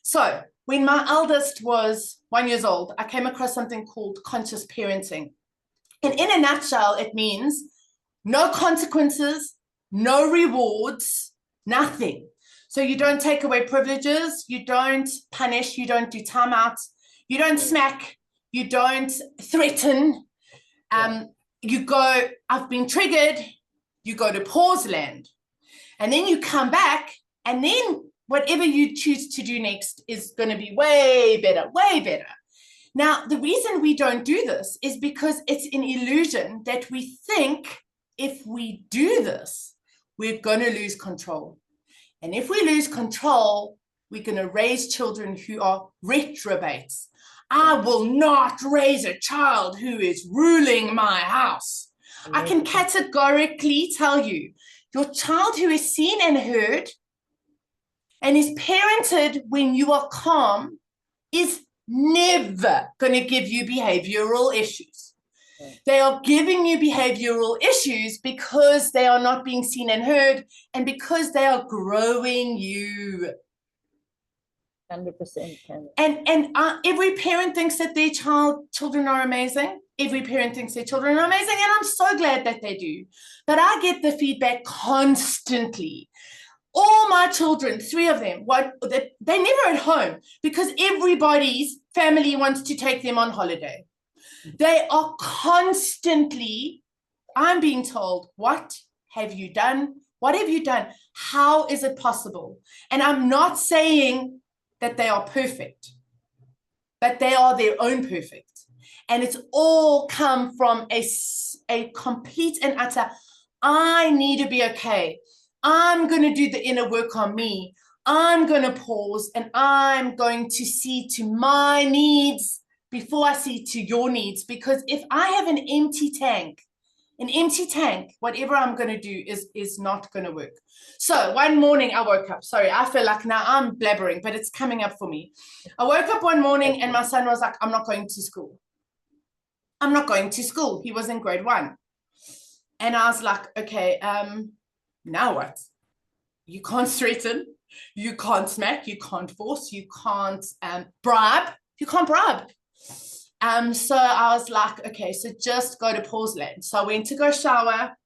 So when my eldest was 1 year old, I came across something called conscious parenting. And in a nutshell, it means no consequences, no rewards, nothing. So you don't take away privileges, you don't punish, you don't do timeouts, you don't smack, you don't threaten. You go, I've been triggered, you go to pause land. And then you come back, and then whatever you choose to do next is going to be way better, way better. Now, the reason we don't do this is because it's an illusion that we think if we do this, we're going to lose control. And if we lose control, we're going to raise children who are reprobates. I will not raise a child who is ruling my house. I can categorically tell you, your child who is seen and heard and is parented when you are calm is never going to give you behavioral issues. They are giving you behavioral issues because they are not being seen and heard, and because they are growing you. 100%. And every parent thinks that their children are amazing. Every parent thinks their children are amazing, and I'm so glad that they do. But I get the feedback constantly. All my children, 3 of them, they're never at home because everybody's family wants to take them on holiday. They are constantly, I'm being told, what have you done? What have you done? How is it possible? And I'm not saying that they are perfect, but they are their own perfect. And it's all come from a complete and utter, I need to be okay. I'm going to do the inner work on me. I'm going to pause, and I'm going to see to my needs before I see to your needs. Because if I have an empty tank, whatever I'm going to do is not going to work. So one morning I woke up. Sorry, I feel like now I'm blabbering, but it's coming up for me. I woke up one morning and my son was like, I'm not going to school. I'm not going to school. He was in grade 1. And I was like, okay, now what? You can't threaten. You can't smack. You can't force. You can't bribe. You can't bribe. So I was like, okay, so just go to pause land. So I went to go shower.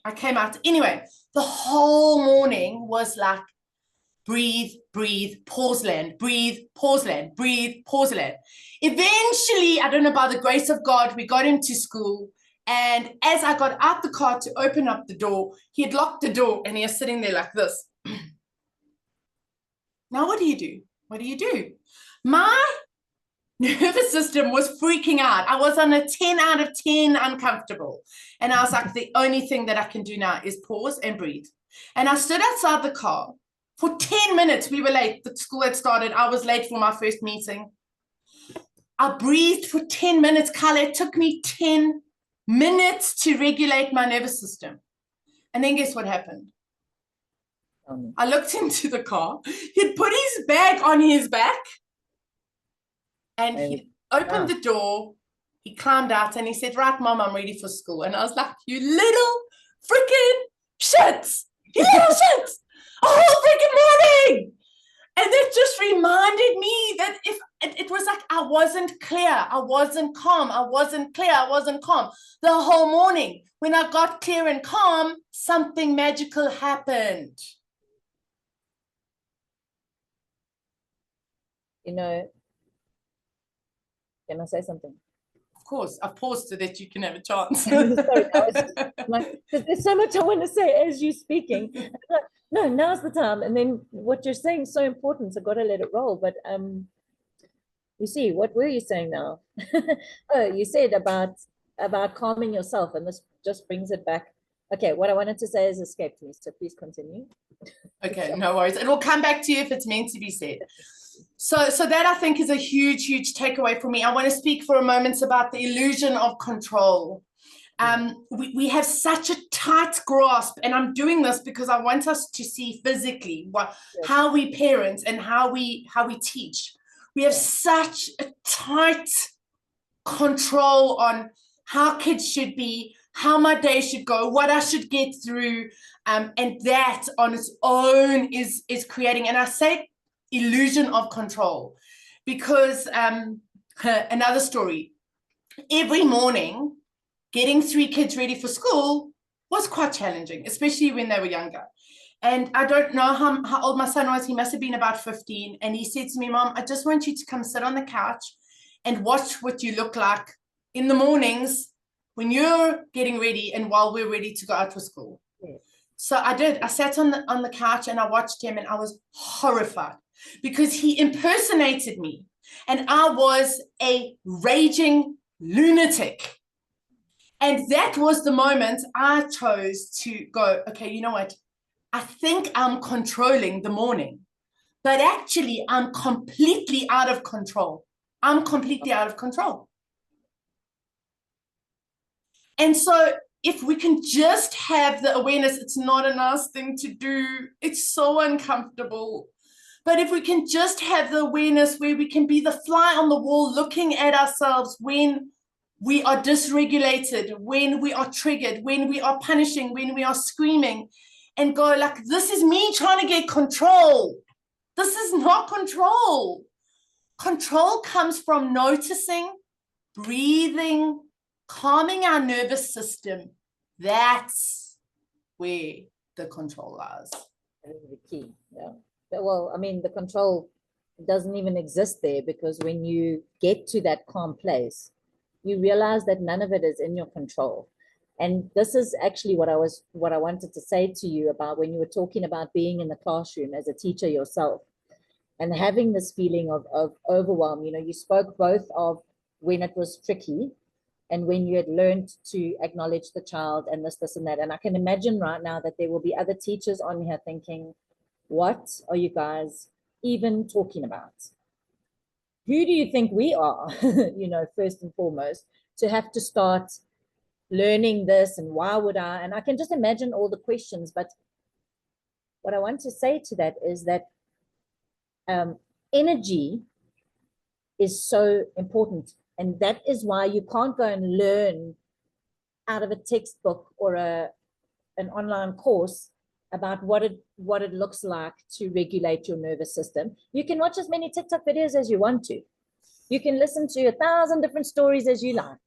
I came out. Anyway, the whole morning was like, breathe, pause land, breathe, pause land, breathe, pause land. Eventually, I don't know, by the grace of God, we got him to school. And as I got out the car to open up the door, he had locked the door and he was sitting there like this. Now, what do you do? What do you do? My nervous system was freaking out. I was on a 10 out of 10 uncomfortable. And I was like, the only thing that I can do now is pause and breathe. And I stood outside the car for 10 minutes. We were late. The school had started. I was late for my first meeting. I breathed for 10 minutes. Keilah, it took me 10 minutes to regulate my nervous system. And then guess what happened? I looked into the car. He'd put his bag on his back and he opened the door. He climbed out and he said, right, Mom, I'm ready for school. And I was like, you little freaking shits. You little shits. A whole freaking morning. And that just reminded me that if it was like I wasn't clear, I wasn't calm, I wasn't clear, I wasn't calm the whole morning. When I got clear and calm, something magical happened. You know, can I say something? Of course, I've paused so that you can have a chance. Sorry, there's so much I want to say as you're speaking. No, now's the time. And then what you're saying is so important, so I've got to let it roll. But You see, what were you saying now? Oh, you said about calming yourself, and this just brings it back. Okay, what I wanted to say is escaped me, so please continue. Okay, no worries. It will come back to you if it's meant to be said. So that I think is a huge, huge takeaway for me. I want to speak for a moment about the illusion of control. We have such a tight grasp, and I'm doing this because I want us to see physically how we parent and how we teach. We have such a tight control on how kids should be, how my day should go, what I should get through, and that on its own is creating, and I say illusion of control, because another story, every morning getting 3 kids ready for school was quite challenging, especially when they were younger. And I don't know how old my son was. He must have been about 15. And he said to me, Mom, I just want you to come sit on the couch and watch what you look like in the mornings when you're getting ready and while we're ready to go out for school. Yeah. So I did. I sat on the couch and I watched him, and I was horrified because he impersonated me. And I was a raging lunatic. And that was the moment I chose to go, okay, you know what? I think I'm controlling the morning, but actually I'm completely out of control. I'm completely out of control. And so if we can just have the awareness, it's not a nice thing to do. It's so uncomfortable. But if we can just have the awareness where we can be the fly on the wall looking at ourselves when we are dysregulated, when we are triggered, when we are punishing, when we are screaming, and go like, this is me trying to get control. This is not control. Control comes from noticing, breathing, calming our nervous system. That's where the control lies. That is the key. Yeah. Well, I mean, the control doesn't even exist there, because when you get to that calm place, you realize that none of it is in your control. And this is actually what I wanted to say to you about when you were talking about being in the classroom as a teacher yourself and having this feeling of overwhelm. You know, you spoke both of when it was tricky and when you had learned to acknowledge the child and this and that. And I can imagine right now that there will be other teachers on here thinking, what are you guys even talking about? Who do you think we are, you know, first and foremost, to have to start learning this, and why would I? And I can just imagine all the questions. But what I want to say to that is that energy is so important. And that is why you can't go and learn out of a textbook or an online course about what it looks like to regulate your nervous system. You can watch as many TikTok videos as you want to. You can listen to 1,000 different stories as you like.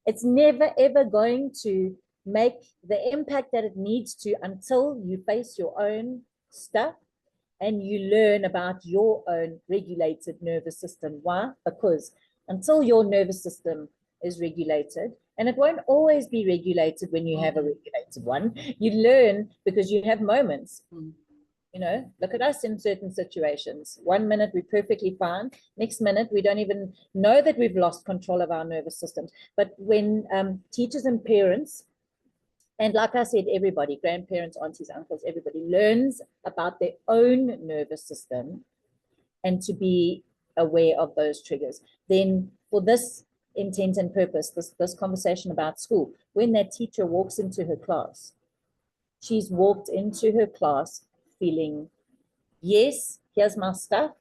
It's never, ever going to make the impact that it needs to until you face your own stuff and you learn about your own regulated nervous system. Why? Because until your nervous system is regulated, and it won't always be regulated when you have a regulated one, you learn because you have moments. You know, look at us in certain situations. 1 minute we're perfectly fine. Next minute we don't even know that we've lost control of our nervous systems. But when teachers and parents, and like I said, everybody, grandparents, aunties, uncles, everybody learns about their own nervous system and to be aware of those triggers, then for this intent and purpose, this conversation about school, when that teacher walks into her class, she's walked into her class feeling, yes, here's my stuff.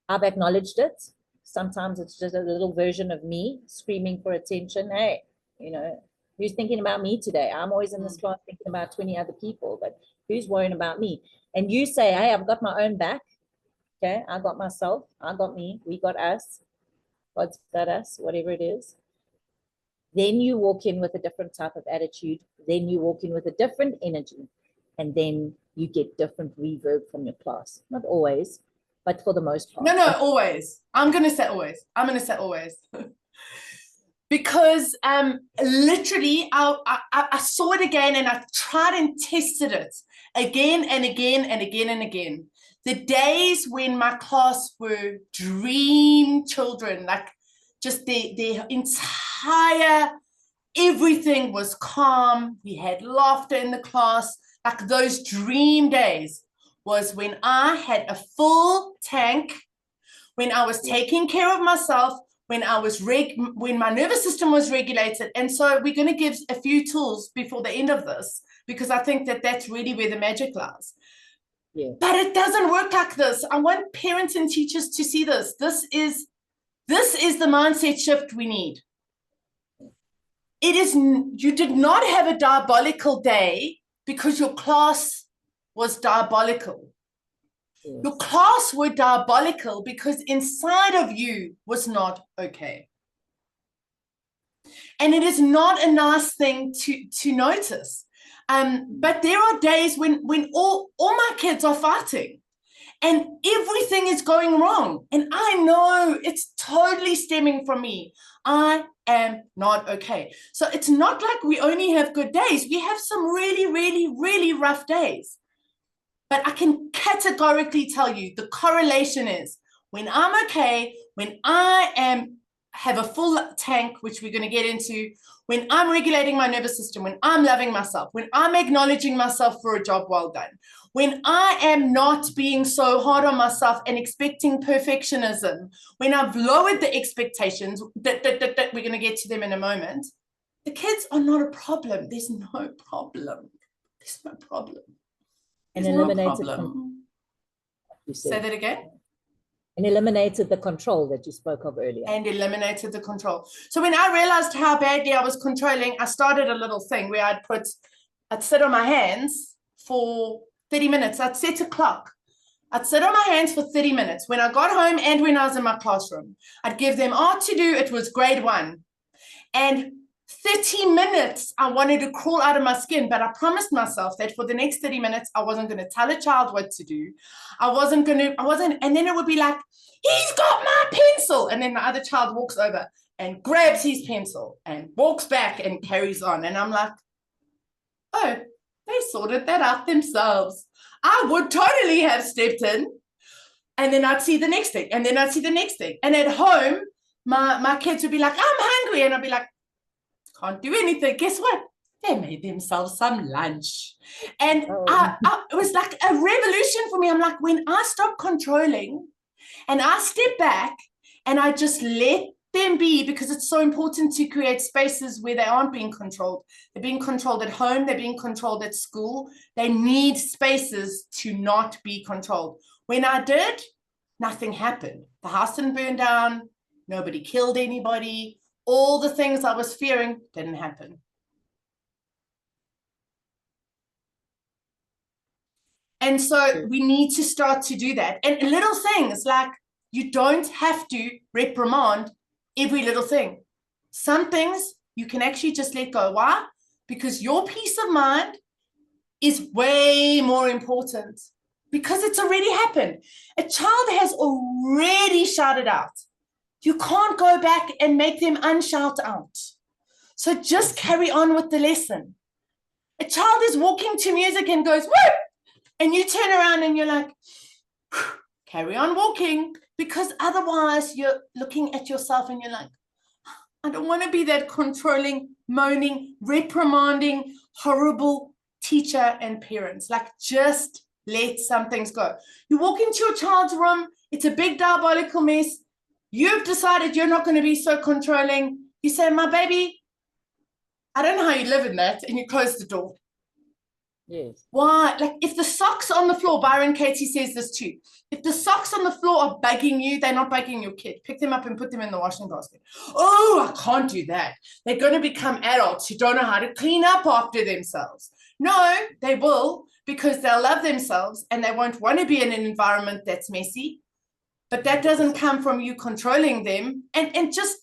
I've acknowledged it. Sometimes it's just a little version of me screaming for attention. Hey, you know, who's thinking about me today? I'm always in this class thinking about 20 other people, but who's worrying about me? And you say, hey, I've got my own back. Okay, I got myself, I got me, we got us, God's got us, whatever it is. Then you walk in with a different type of attitude. Then you walk in with a different energy. And then you get different reverb from your class. Not always, but for the most part. No, always. I'm going to say always. I'm going to say always. Because literally, I saw it again and I tried and tested it again and again and again and again. The days when my class were dream children, like just their entire, everything was calm. We had laughter in the class. Like those dream days was when I had a full tank, when I was taking care of myself, when I was when my nervous system was regulated. And so we're going to give a few tools before the end of this, because I think that that's really where the magic lies. Yeah. But it doesn't work like this. I want parents and teachers to see this. This is the mindset shift we need. It is, you did not have a diabolical day because your class was diabolical. Yes. Your class were diabolical because inside of you was not okay. And it is not a nice thing to notice. But there are days when all my kids are fighting and everything is going wrong. And I know it's totally stemming from me. I am not okay. So it's not like we only have good days. We have some really, really, really rough days. But I can categorically tell you the correlation is when I'm okay, when I have a full tank, which we're going to get into, when I'm regulating my nervous system, when I'm loving myself, when I'm acknowledging myself for a job well done, when I am not being so hard on myself and expecting perfectionism, when I've lowered the expectations, that we're going to get to them in a moment, the kids are not a problem. There's no problem. There's no problem. And eliminated. Say that again. And eliminated the control that you spoke of earlier. And eliminated the control. So when I realized how badly I was controlling, I started a little thing where I'd sit on my hands for 30 minutes. I'd set a clock. I'd sit on my hands for 30 minutes. When I got home and when I was in my classroom, I'd give them art to do. It was grade 1. And 30 minutes, I wanted to crawl out of my skin, but I promised myself that for the next 30 minutes, I wasn't going to tell a child what to do. And then it would be like, he's got my pencil. And then the other child walks over and grabs his pencil and walks back and carries on. And I'm like, oh, they sorted that out themselves. I would totally have stepped in. And then I'd see the next thing. And then I'd see the next thing. And at home, my kids would be like, I'm hungry. And I'd be like, can't do anything. Guess what? They made themselves some lunch. And it was like a revolution for me. I'm like, when I stop controlling and I step back and I just let them be, because it's so important to create spaces where they aren't being controlled. They're being controlled at home. They're being controlled at school. They need spaces to not be controlled. When I did, nothing happened. The house didn't burn down. Nobody killed anybody. All the things I was fearing didn't happen. And so we need to start to do that. And little things like you don't have to reprimand every little thing. Some things you can actually just let go. Why? Because your peace of mind is way more important, because it's already happened. A child has already shouted out. You can't go back and make them unshout out. So just carry on with the lesson. A child is walking to music and goes, woo! And you turn around and you're like, carry on walking, because otherwise you're looking at yourself and you're like, I don't want to be that controlling, moaning, reprimanding, horrible teacher and parents. Like, just let some things go. You walk into your child's room, it's a big diabolical mess. You've decided you're not going to be so controlling. You say, my baby, I don't know how you live in that. And you close the door. Yes. Why? Like, if the socks on the floor, Byron Katie says this too. If the socks on the floor are bugging you, they're not bugging your kid. Pick them up and put them in the washing basket. Oh, I can't do that. They're going to become adults who don't know how to clean up after themselves. No, they will, because they'll love themselves and they won't want to be in an environment that's messy. But that doesn't come from you controlling them. And just,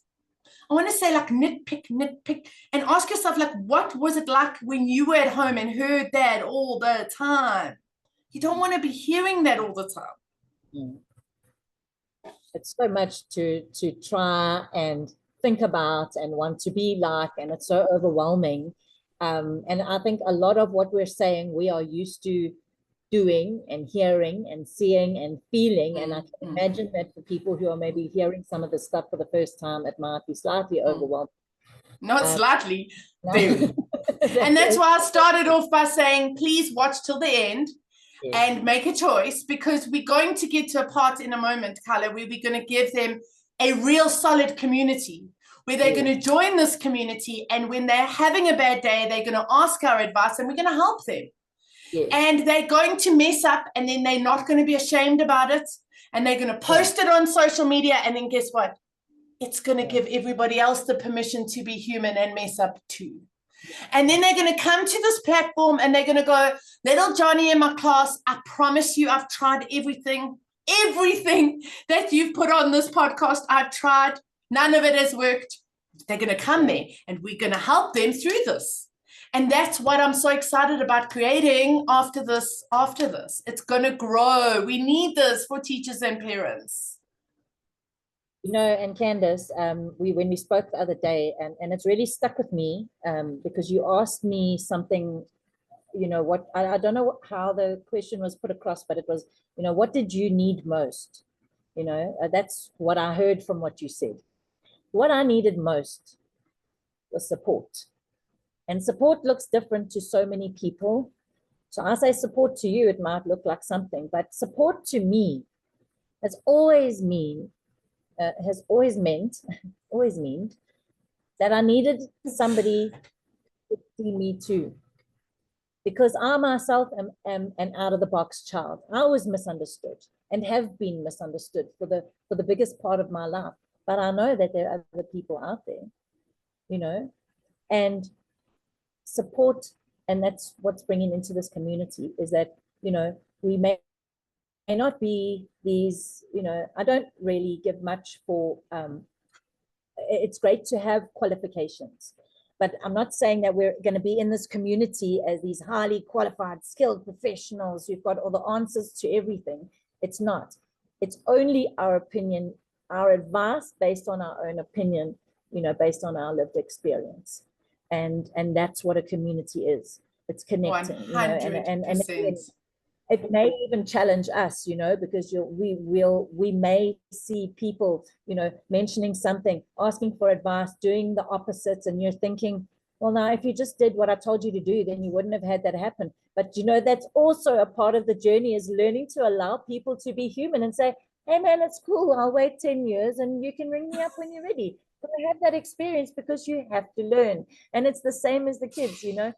I want to say, like, nitpick, and ask yourself, like, what was it like when you were at home and heard that all the time? You don't want to be hearing that all the time. It's so much to try and think about and want to be like, and it's so overwhelming. And I think a lot of what we're saying, we are used to doing and hearing and seeing and feeling. And I can imagine that for people who are maybe hearing some of the stuff for the first time, it might be slightly overwhelming. Not slightly, very. And that's why I started off by saying, please watch till the end and make a choice, because we're going to get to a part in a moment, Keilah, where we're going to give them a real solid community, where they're going to join this community. And when they're having a bad day, they're going to ask our advice and we're going to help them. And they're going to mess up, and then they're not going to be ashamed about it. And they're going to post it on social media. And then guess what? It's going to give everybody else the permission to be human and mess up too. And then they're going to come to this platform and they're going to go, little Johnny in my class, I promise you, I've tried everything that you've put on this podcast. I've tried. None of it has worked. They're going to come there and we're going to help them through this. And that's what I'm so excited about creating after this. It's going to grow. We need this for teachers and parents. You know, and Candace, when we spoke the other day, and it's really stuck with me, because you asked me something, you know, what, I don't know how the question was put across, but it was, you know, what did you need most? You know, that's what I heard from what you said. What I needed most was support. And support looks different to so many people. So I say support to you, it might look like something, but support to me has always meant that I needed somebody to see me too. Because I myself am an out-of-the-box child. I was misunderstood and have been misunderstood for the biggest part of my life. But I know that there are other people out there, you know, and support, and that's what's bringing into this community, is that, you know, we may not be these, you know, I don't really give much for, it's great to have qualifications, but I'm not saying that we're going to be in this community as these highly qualified, skilled professionals who've got all the answers to everything. It's not. It's only our opinion, our advice based on our own opinion, you know, based on our lived experience. And that's what a community is. It's connecting, 100%. You know, and it may even challenge us, you know, because we may see people, you know, mentioning something, asking for advice, doing the opposites, and you're thinking, well, now, if you just did what I told you to do, then you wouldn't have had that happen. But, you know, that's also a part of the journey, is learning to allow people to be human and say, hey, man, it's cool. I'll wait 10 years and you can ring me up when you're ready. But I have that experience because you have to learn. And it's the same as the kids, you know,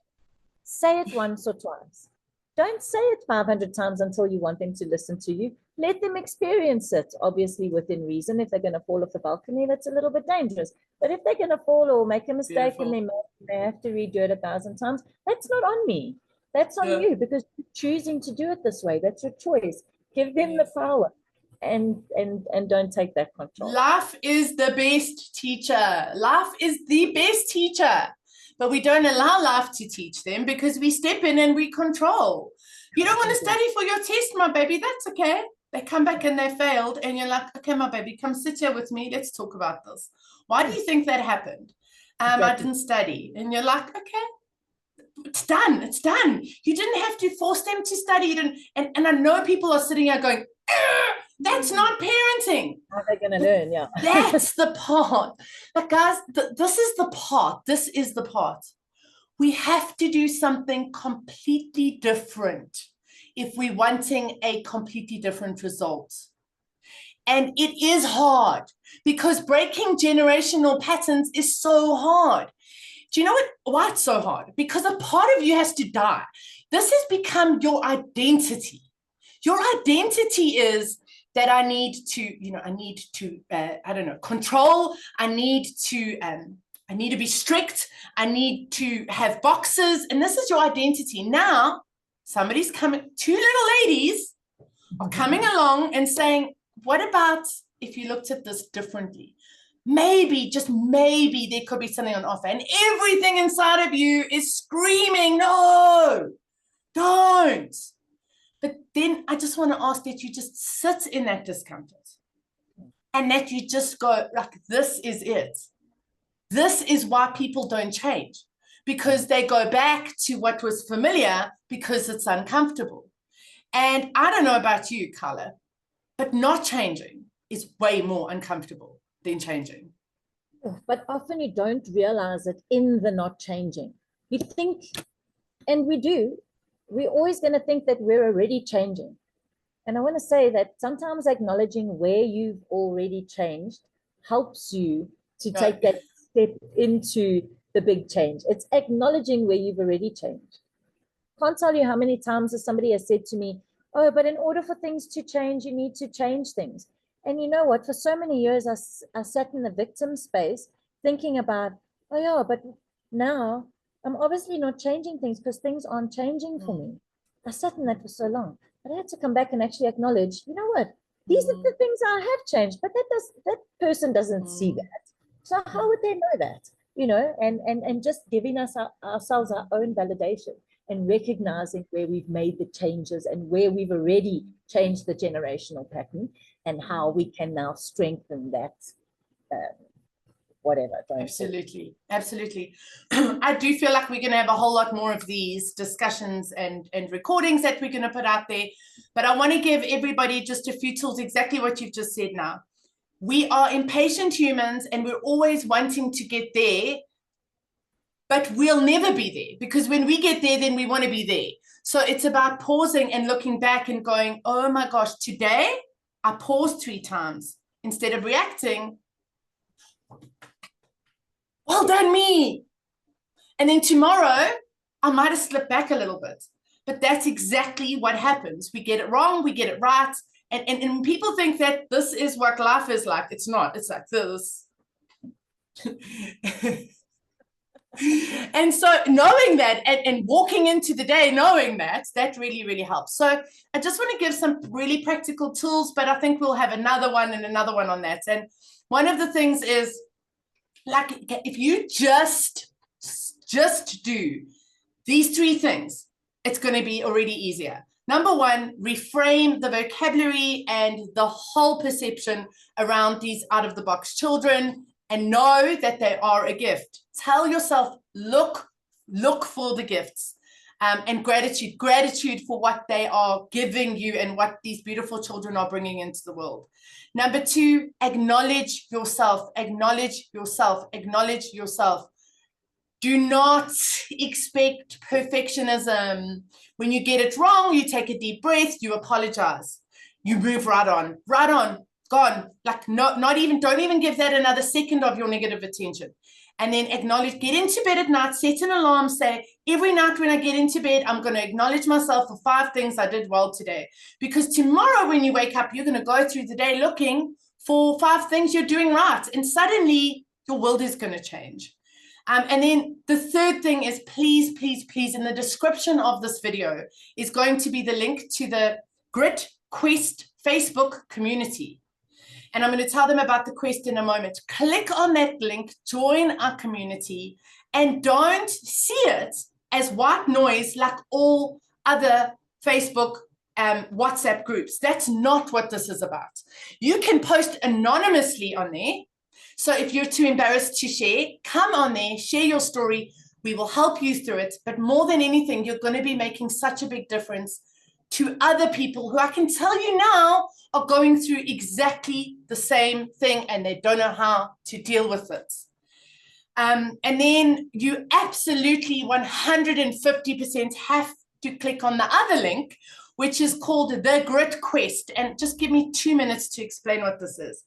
say it once or twice. Don't say it 500 times until you want them to listen to you. Let them experience it, obviously within reason. If they're going to fall off the balcony, that's a little bit dangerous. But if they're going to fall or make a mistake and they have to redo it 1,000 times, that's not on me. That's on you, because you're choosing to do it this way. That's your choice. Give them the power, and don't take that control. Life is the best teacher. Life is the best teacher. But we don't allow life to teach them because we step in and we control. You don't want to study for your test, my baby. That's okay. They come back and they failed. And you're like, okay, my baby, come sit here with me. Let's talk about this. Why do you think that happened? I didn't study. And you're like, okay, it's done. It's done. You didn't have to force them to study. You didn't. And I know people are sitting here going, that's not parenting. How are they going to learn? Yeah. That's the part. But guys, this is the part. This is the part. We have to do something completely different if we're wanting a completely different result. And it is hard, because breaking generational patterns is so hard. Do you know why it's so hard? Because a part of you has to die. This has become your identity. Your identity is that I need to, I don't know, control. I need to be strict. I need to have boxes. And this is your identity. Now, somebody's coming, two little ladies are coming along and saying, what about if you looked at this differently? Maybe, just maybe, there could be something on offer. And everything inside of you is screaming, no, don't. But then I just want to ask that you just sit in that discomfort and that you just go, like, this is it. This is why people don't change, because they go back to what was familiar because it's uncomfortable. And I don't know about you, Keilah, but not changing is way more uncomfortable than changing. But often you don't realize it in the not changing. You think, and we do, we're always going to think that we're already changing. And I want to say that sometimes acknowledging where you've already changed helps you to take that step into the big change. It's acknowledging where you've already changed. Can't tell you how many times somebody has said to me, oh, but in order for things to change, you need to change things. And you know what? For so many years, I sat in the victim space thinking about, oh, yeah, but now I'm obviously not changing things because things aren't changing for me. I sat in that for so long. But I had to come back and actually acknowledge, you know what? These are the things I have changed, but that person doesn't see that. So how would they know that? You know, and just giving ourselves our own validation and recognizing where we've made the changes and where we've already changed the generational pattern and how we can now strengthen that whatever. Absolutely. I do feel like we're going to have a whole lot more of these discussions and recordings that we're going to put out there. But I want to give everybody just a few tools, exactly what you've just said now. We are impatient humans and we're always wanting to get there, but we'll never be there because when we get there, then we want to be there. So it's about pausing and looking back and going, oh my gosh, today I paused 3 times instead of reacting. Well done, me. And then tomorrow, I might have slipped back a little bit. But that's exactly what happens. We get it wrong, we get it right. And people think that this is what life is like. It's not. It's like this. And so knowing that and walking into the day knowing that really, really helps. So I just want to give some really practical tools, but I think we'll have another one and another one on that. And one of the things is, like, if you just do these 3 things, it's going to be already easier. Number 1, reframe the vocabulary and the whole perception around these out-of-the-box children and know that they are a gift. Tell yourself, look for the gifts, and gratitude for what they are giving you and what these beautiful children are bringing into the world. Number 2, acknowledge yourself. Do not expect perfectionism. When you get it wrong, you take a deep breath, you apologize, you move right on, gone. Like, don't even give that another second of your negative attention. And then acknowledge, get into bed at night, set an alarm, say, every night when I get into bed, I'm going to acknowledge myself for 5 things I did well today. Because tomorrow when you wake up, you're going to go through the day looking for 5 things you're doing right. And suddenly your world is going to change. And then the third thing is, please, in the description of this video is going to be the link to the Grit Quest Facebook community. And I'm going to tell them about the quest in a moment. Click on that link, join our community, and don't see it as white noise like all other Facebook WhatsApp groups. That's not what this is about. You can post anonymously on there. So if you're too embarrassed to share, come on there, share your story. We will help you through it. But more than anything, you're going to be making such a big difference to other people who I can tell you now are going through exactly the same thing and they don't know how to deal with it. And then you absolutely 150% have to click on the other link, which is called the Grit Quest. And just give me 2 minutes to explain what this is.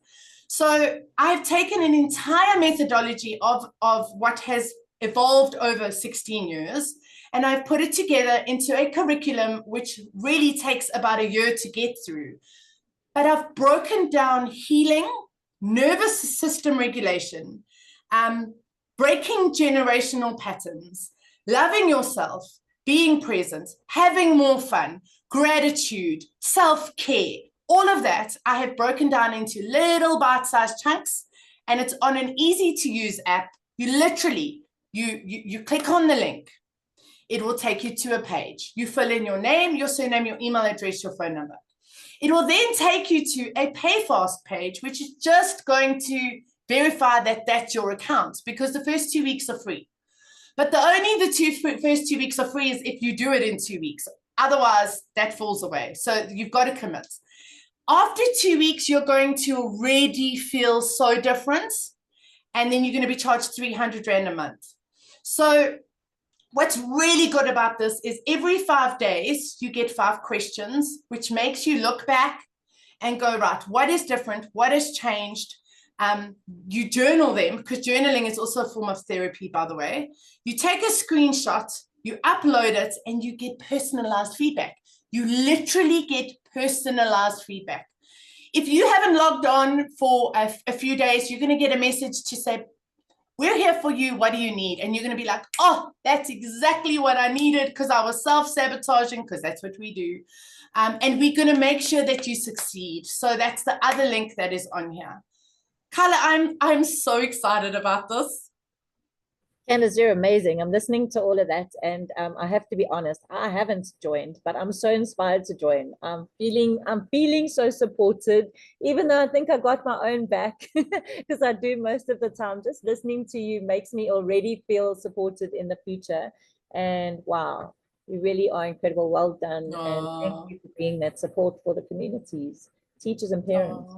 So I've taken an entire methodology of what has evolved over 16 years, and I've put it together into a curriculum which really takes about a year to get through. But I've broken down healing, nervous system regulation, breaking generational patterns, loving yourself, being present, having more fun, gratitude, self-care. All of that I have broken down into little bite-sized chunks, and it's on an easy-to-use app. You literally, you click on the link. It will take you to a page. You fill in your name, your surname, your email address, your phone number. It will then take you to a pay fast page, which is just going to verify that that's your account, because the first 2 weeks are free. But the first 2 weeks are free is if you do it in 2 weeks. Otherwise, that falls away. So you've got to commit. After 2 weeks, you're going to already feel so different. And then you're going to be charged 300 Rand a month. So what's really good about this is every 5 days, you get 5 questions, which makes you look back and go, right, what is different? What has changed? You journal them, because journaling is also a form of therapy, by the way. You take a screenshot, you upload it, and you get personalized feedback. You literally get personalized feedback. If you haven't logged on for a few days, you're going to get a message to say, we're here for you. What do you need? And you're going to be like, oh, that's exactly what I needed, because I was self-sabotaging, because that's what we do. And we're going to make sure that you succeed. So that's the other link that is on here. Keilah, I'm so excited about this. Candace, you're amazing. I'm listening to all of that, and I have to be honest, I haven't joined, but I'm so inspired to join. I'm feeling so supported, even though I think I got my own back, because I do most of the time. Just listening to you makes me already feel supported in the future. And wow, you really are incredible. Well done. And thank you for being that support for the communities, teachers and parents.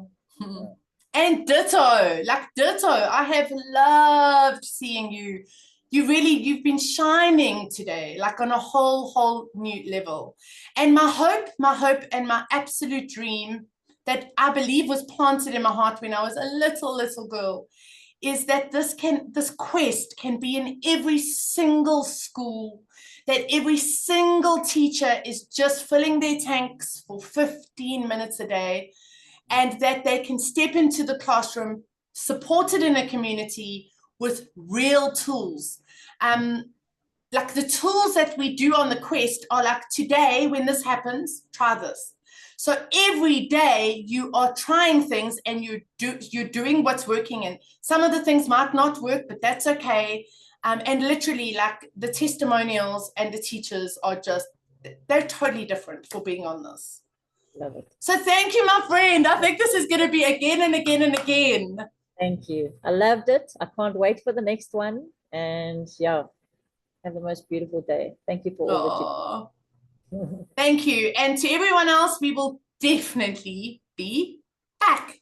And ditto, like ditto. I have loved seeing you. You've been shining today, like on a whole new level. And my hope and my absolute dream that I believe was planted in my heart when I was a little girl is that this quest can be in every single school, that every single teacher is just filling their tanks for 15 minutes a day, and that they can step into the classroom supported in a community with real tools. Like the tools that we do on the quest are like, today, when this happens, try this. So every day you are trying things, and you're doing what's working, and some of the things might not work, but that's okay. And literally, like, the testimonials and the teachers are they're totally different for being on this. Love it. So thank you, my friend. I think this is going to be again and again and again. Thank you. I loved it. I can't wait for the next one. And yeah, have the most beautiful day. Thank you for all that you do. Thank you. And to everyone else, we will definitely be back.